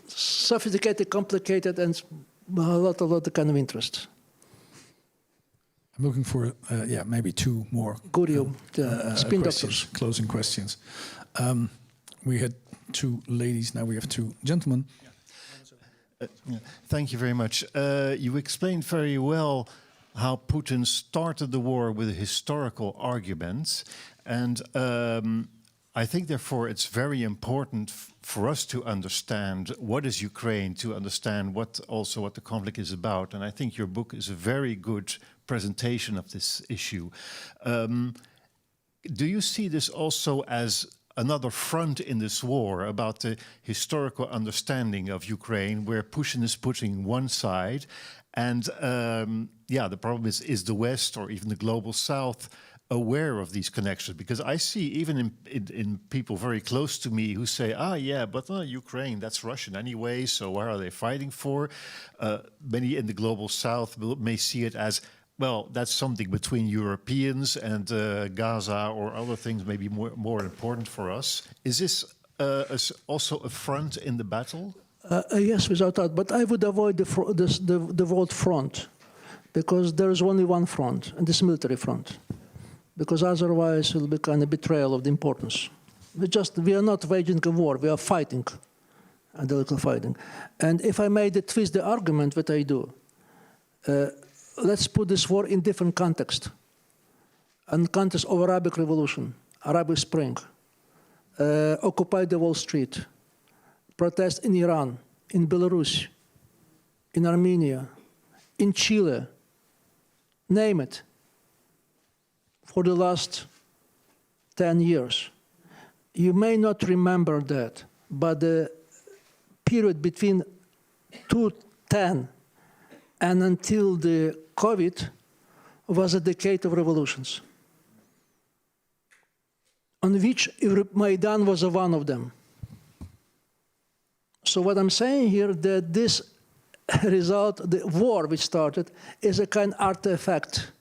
sophisticated, complicated, and a lot of kind of interest. I'm looking for, maybe two more Guriev, spin doctors. Closing questions. We had two ladies, now we have two gentlemen. Thank you very much. You explained very well how Putin started the war with historical arguments. And I think, therefore, it's very important for us to understand what is Ukraine, to understand what the conflict is about. And I think your book is a very good presentation of this issue. Do you see this also as another front in this war about the historical understanding of Ukraine, where Putin is putting one side, and the problem is the West or even the global South aware of these connections? Because I see even in people very close to me who say, Ukraine, that's Russian anyway, so what are they fighting for? Many in the global South may see it as, well, that's something between Europeans and Gaza or other things maybe more important for us. Is this also a front in the battle? Yes, without doubt. But I would avoid the word front, because there is only one front, and this military front. Because otherwise it will be kind of betrayal of the importance. We are not waging a war, we are fighting, ideological fighting. And if I may twist the argument that I do, let's put this war in different context. In context of Arabic Revolution, Arab Spring, Occupy the Wall Street, protests in Iran, in Belarus, in Armenia, in Chile, name it, for the last 10 years. You may not remember that, but the period between 2010 and until the COVID was a decade of revolutions, on which Maidan was one of them. So what I'm saying here, that this result, the war which started, is a kind of artifact,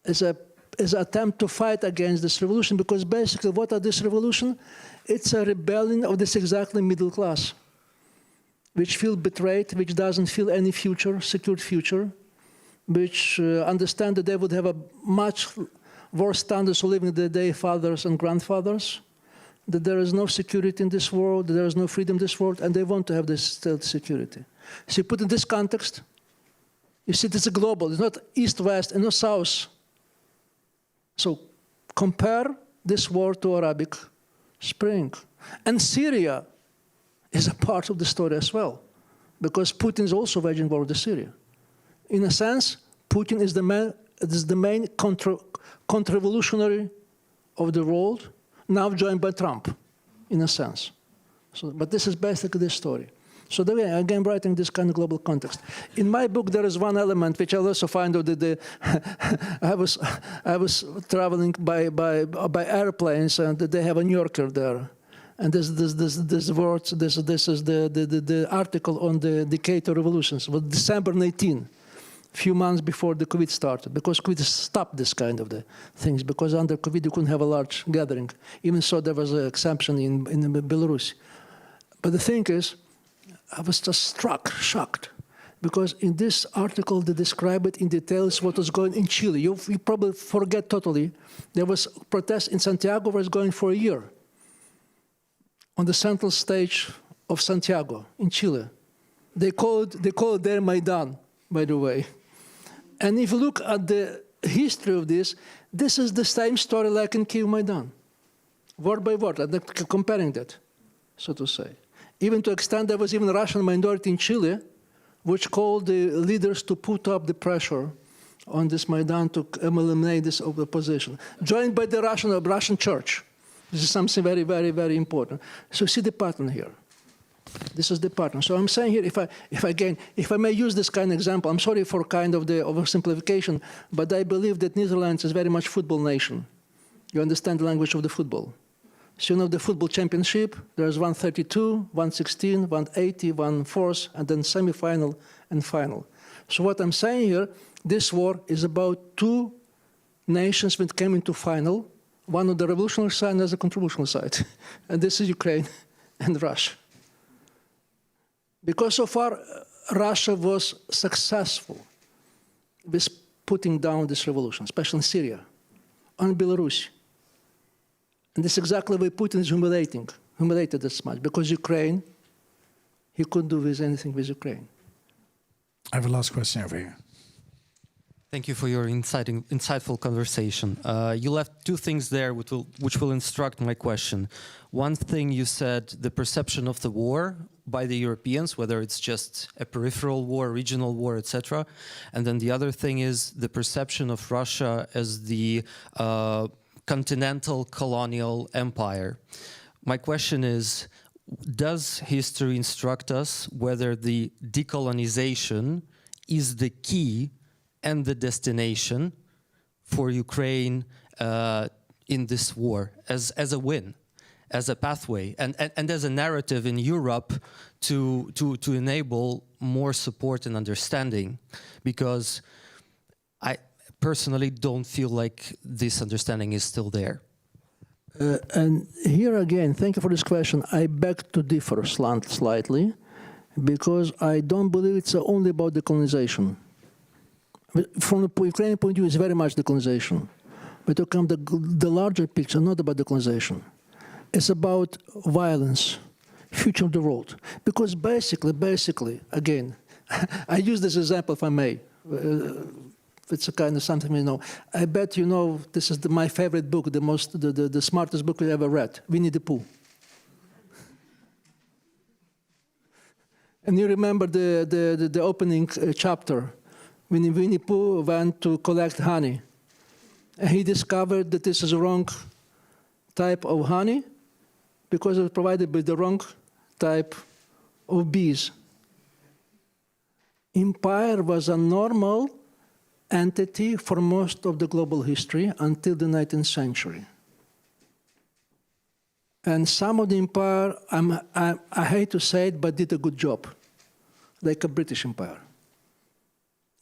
is an attempt to fight against this revolution, because basically what are this revolution? It's a rebellion of this exactly middle class, which feel betrayed, which doesn't feel any future, secured future, which understand that they would have a much worse standards of living than their fathers and grandfathers, that there is no security in this world, that there is no freedom in this world, and they want to have this still security. So you put in this context, you see this is global, it's not east-west and not south. So compare this war to Arabic Spring. And Syria is a part of the story as well, because Putin is also waging war with Syria. In a sense, Putin is the main counter-revolutionary of the world, now joined by Trump, in a sense. So, but this is basically the story. So again, writing this kind of global context. In my book, there is one element which I also find out that I was traveling by airplanes, and they have a New Yorker there. And this is the article on the decade of revolutions. It was December 19. Few months before the COVID started, because COVID stopped this kind of the things, because under COVID you couldn't have a large gathering. Even so, there was an exception in Belarus. But the thing is, I was just shocked, because in this article they describe it in details what was going in Chile. You probably forget totally. There was protest in Santiago was going for a year on the central stage of Santiago in Chile. They call it their Maidan, by the way. And if you look at the history of this is the same story like in Kiev Maidan, word by word, and comparing that, so to say. Even to extent there was even a Russian minority in Chile, which called the leaders to put up the pressure on this Maidan to eliminate this opposition, joined by the Russian church. This is something very, very, very important. So see the pattern here. This is the pattern. So I'm saying here, if I may use this kind of example, I'm sorry for kind of the oversimplification, but I believe that Netherlands is very much football nation. You understand the language of the football. So you know the football championship, there's 132, 116, 180, 1/4, and then semi-final and final. So what I'm saying here, this war is about two nations that came into final, one on the revolutionary side and the other contributional side. And this is Ukraine and Russia. Because so far, Russia was successful with putting down this revolution, especially in Syria, and Belarus. And this is exactly why Putin is humiliated this much, because Ukraine, he couldn't do anything with Ukraine. I have a last question over here. Thank you for your insightful conversation. You left two things there which will instruct my question. One thing you said, the perception of the war by the Europeans, whether it's just a peripheral war, regional war, etc. And then the other thing is the perception of Russia as the continental colonial empire. My question is, does history instruct us whether the decolonization is the key and the destination for Ukraine in this war as a win, as a pathway, and as a narrative in Europe to enable more support and understanding? Because personally don't feel like this understanding is still there. And here again, thank you for this question. I beg to differ slightly, because I don't believe it's only about decolonization. From the Ukrainian point of view, it's very much decolonization. But to come to the larger picture, not about decolonization. It's about violence, future of the world. Because basically, again, I use this example if I may. It's a kind of something you know. I bet you know this is my favorite book, the smartest book I ever read, Winnie the Pooh. And you remember the opening chapter, when Winnie Pooh went to collect honey. And he discovered that this is the wrong type of honey because it was provided by the wrong type of bees. Empire was a normal entity for most of the global history until the 19th century. And some of the empire, I hate to say it, but did a good job, like a British Empire,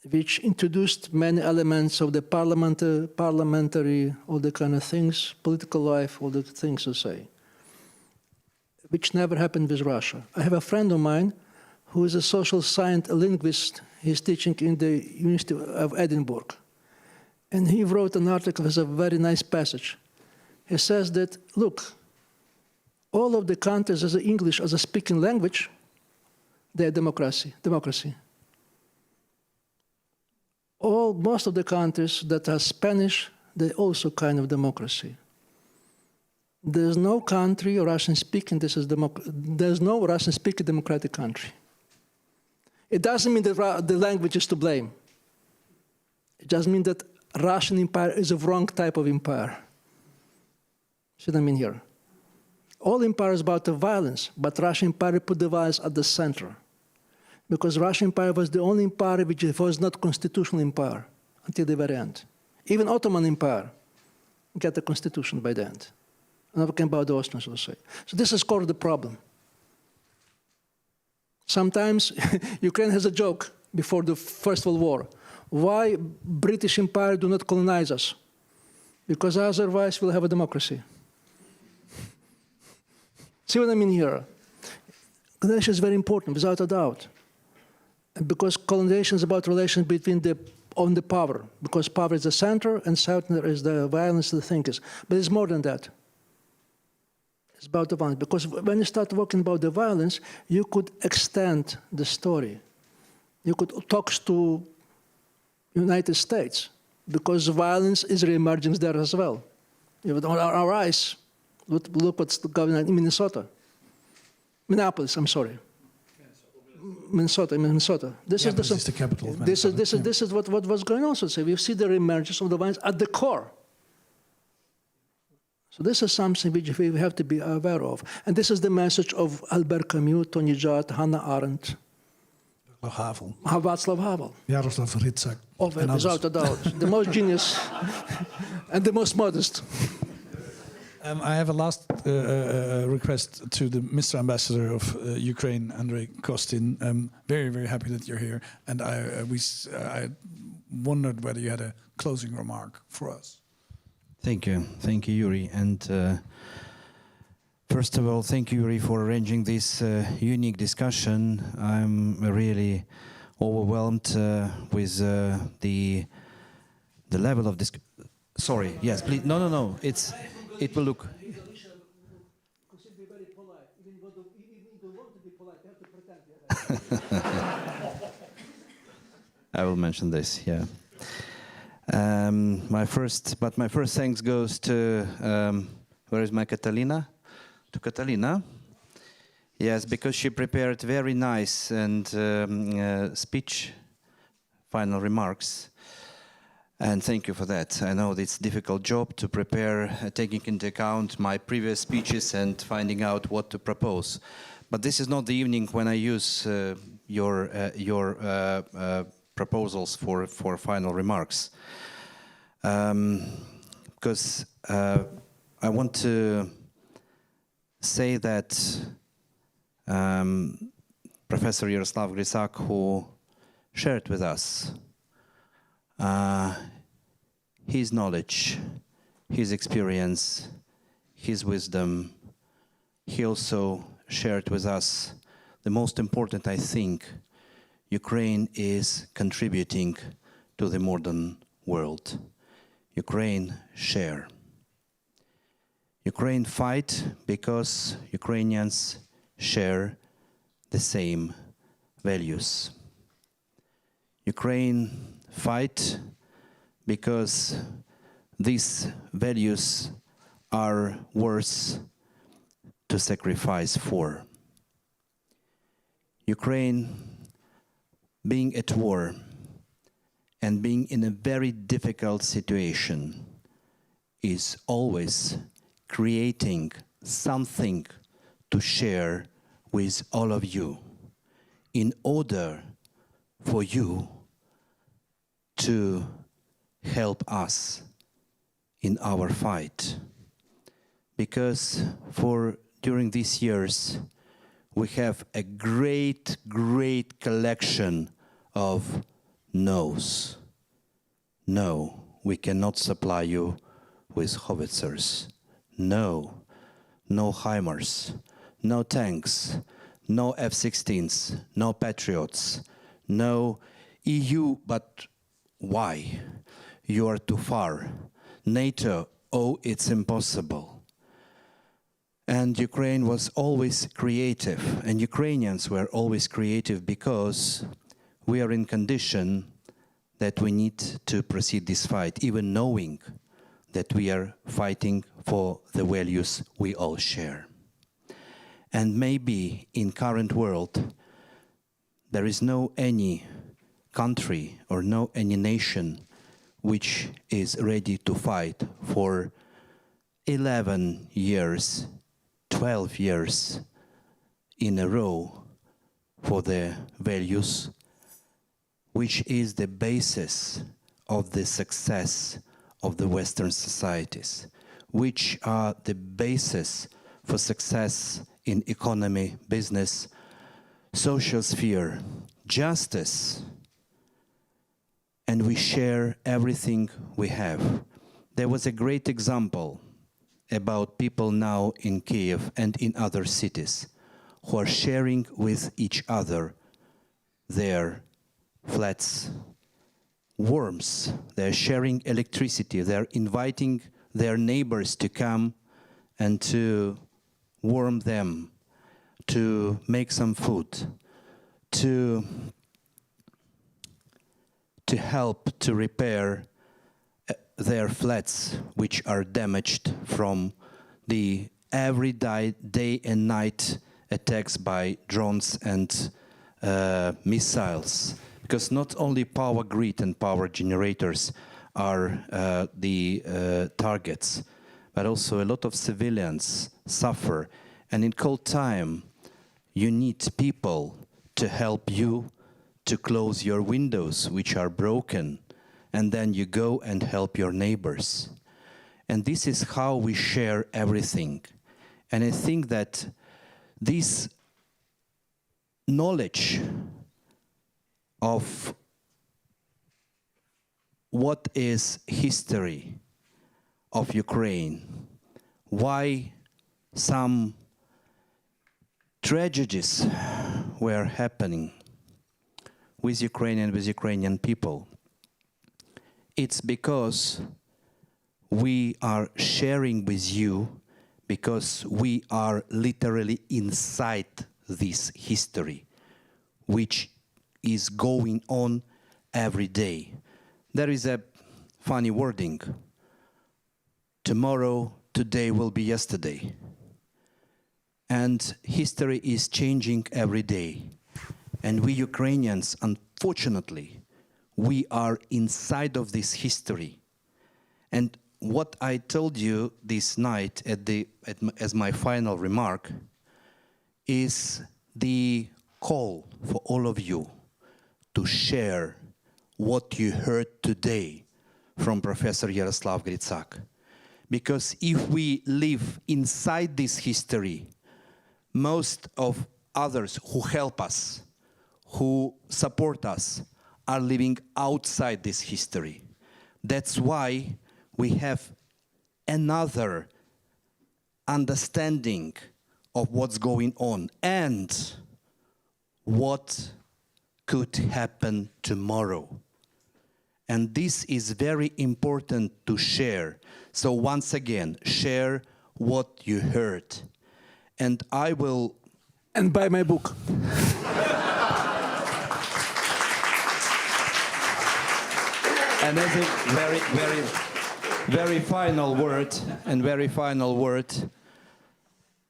which introduced many elements of the parliamentary, all the kind of things, political life, all the things to say, which never happened with Russia. I have a friend of mine who is a social science, a linguist. He's teaching in the University of Edinburgh. And he wrote an article with a very nice passage. He says that, look, all of the countries as English as a speaking language, they're democracy. Most of the countries that are Spanish, they're also kind of democracy. There's no country Russian-speaking, there's no Russian-speaking democratic country. It doesn't mean that the language is to blame. It just means that Russian Empire is a wrong type of empire. See what I mean here? All empire is about the violence, but Russian Empire put the violence at the center. Because Russian Empire was the only empire which was not constitutional empire until the very end. Even Ottoman Empire got a constitution by the end. I'm not talking about the Austrians, will say. So this is called the problem. Sometimes Ukraine has a joke before the First World War. Why British Empire do not colonize us? Because otherwise we'll have a democracy. See what I mean here? Colonization is very important, without a doubt. Because colonization is about relations between the power. Because power is the center and center is the violence of the thinkers. But it's more than that. It's about the violence. Because when you start talking about the violence, you could extend the story. You could talk to United States. Because violence is re-emerging there as well. With our eyes, look what's going on in Minnesota. Minneapolis, I'm sorry. Minnesota. This is the capital of Minnesota. Minnesota. This is what was going on. So we see the emergence of the violence at the core. So this is something which we have to be aware of. And this is the message of Albert Camus, Tony Judd, Hannah Arendt, Václav Havel, Yaroslav Hrytsak. Without a doubt. The most genius and the most modest. I have a last request to the Mr. Ambassador of Ukraine, Andrei Kostin. I'm very, very happy that you're here. And I wondered whether you had a closing remark for us. Thank you, Yuri. And first of all, thank you, Yuri, for arranging this unique discussion. I'm really overwhelmed with the level of this. Sorry, yes, please. No. It will look. I will mention this. Yeah. My first thanks goes to where is my Catalina? To Catalina. Yes, because she prepared very nice and speech, final remarks. And thank you for that. I know it's a difficult job to prepare, taking into account my previous speeches and finding out what to propose. But this is not the evening when I use your proposals for final remarks. Because I want to say that Professor Yaroslav Hrytsak, who shared with us his knowledge, his experience, his wisdom. He also shared with us the most important, I think, Ukraine is contributing to the modern world. Ukraine share. Ukraine fight because Ukrainians share the same values. Ukraine fight because these values are worth to sacrifice for. Ukraine being at war and being in a very difficult situation is always creating something to share with all of you in order for you to help us in our fight. Because during these years we have a great collection of no's. No, we cannot supply you with howitzers. No, no HIMARS, no tanks, no F-16s, no Patriots, no EU, but why? You are too far. NATO, oh, it's impossible. And Ukraine was always creative, and Ukrainians were always creative because we are in condition that we need to proceed this fight, even knowing that we are fighting for the values we all share. And maybe in current world, there is no any country or no any nation which is ready to fight for 11 years, 12 years in a row for the values which is the basis of the success of the Western societies, which are the basis for success in economy, business, social sphere, justice, and we share everything we have. There was a great example about people now in Kiev and in other cities who are sharing with each other their flats, warmth, they're sharing electricity, they're inviting their neighbors to come and to warm them, to make some food, to help to repair their flats which are damaged from the everyday day and night attacks by drones and missiles. Because not only power grid and power generators are the targets, but also a lot of civilians suffer. And in cold time, you need people to help you to close your windows, which are broken, and then you go and help your neighbors. And this is how we share everything. And I think that this knowledge of what is history of Ukraine, why some tragedies were happening with Ukraine and with Ukrainian people. It's because we are sharing with you, because we are literally inside this history, which is going on every day. There is a funny wording. Tomorrow, today will be yesterday. And history is changing every day. And we Ukrainians, unfortunately, we are inside of this history. And what I told you this night as my final remark is the call for all of you to share what you heard today from Professor Yaroslav Hrytsak. Because if we live inside this history, most of others who help us, who support us, are living outside this history. That's why we have another understanding of what's going on and what could happen tomorrow. And this is very important to share. So once again, share what you heard. And I will... And buy my book. And as a very final word,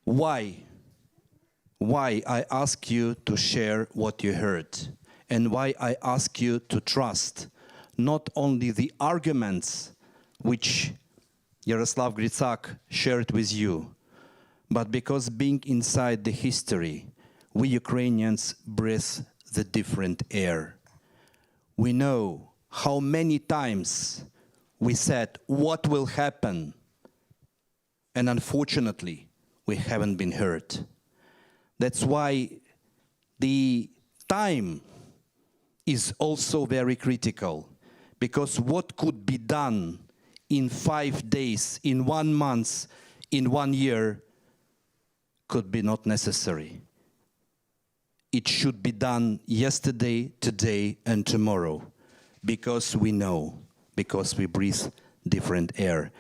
why I ask you to share what you heard, and why I ask you to trust not only the arguments which Yaroslav Hrytsak shared with you, but because being inside the history, we Ukrainians breathe the different air. We know how many times we said, what will happen? And unfortunately, we haven't been heard. That's why the time is also very critical, because what could be done in 5 days, in 1 month, in 1 year, could be not necessary. It should be done yesterday, today, and tomorrow. Because we know, because we breathe different air.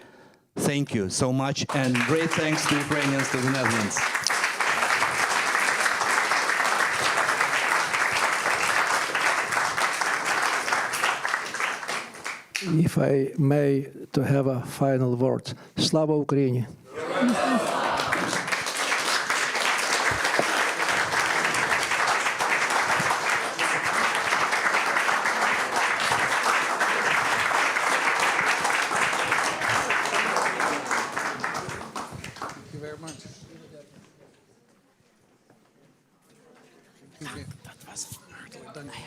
Thank you so much, and great thanks to Ukrainians, to the Netherlands. If I may, to have a final word. Slava Ukraini.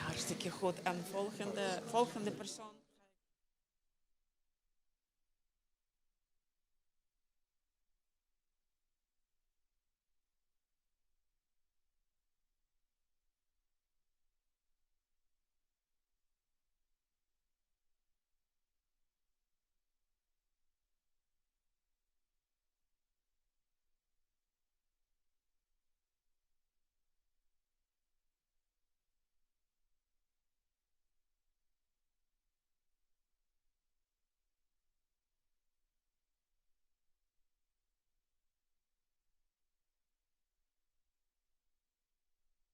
Hartstikke goed. En volgende persoon.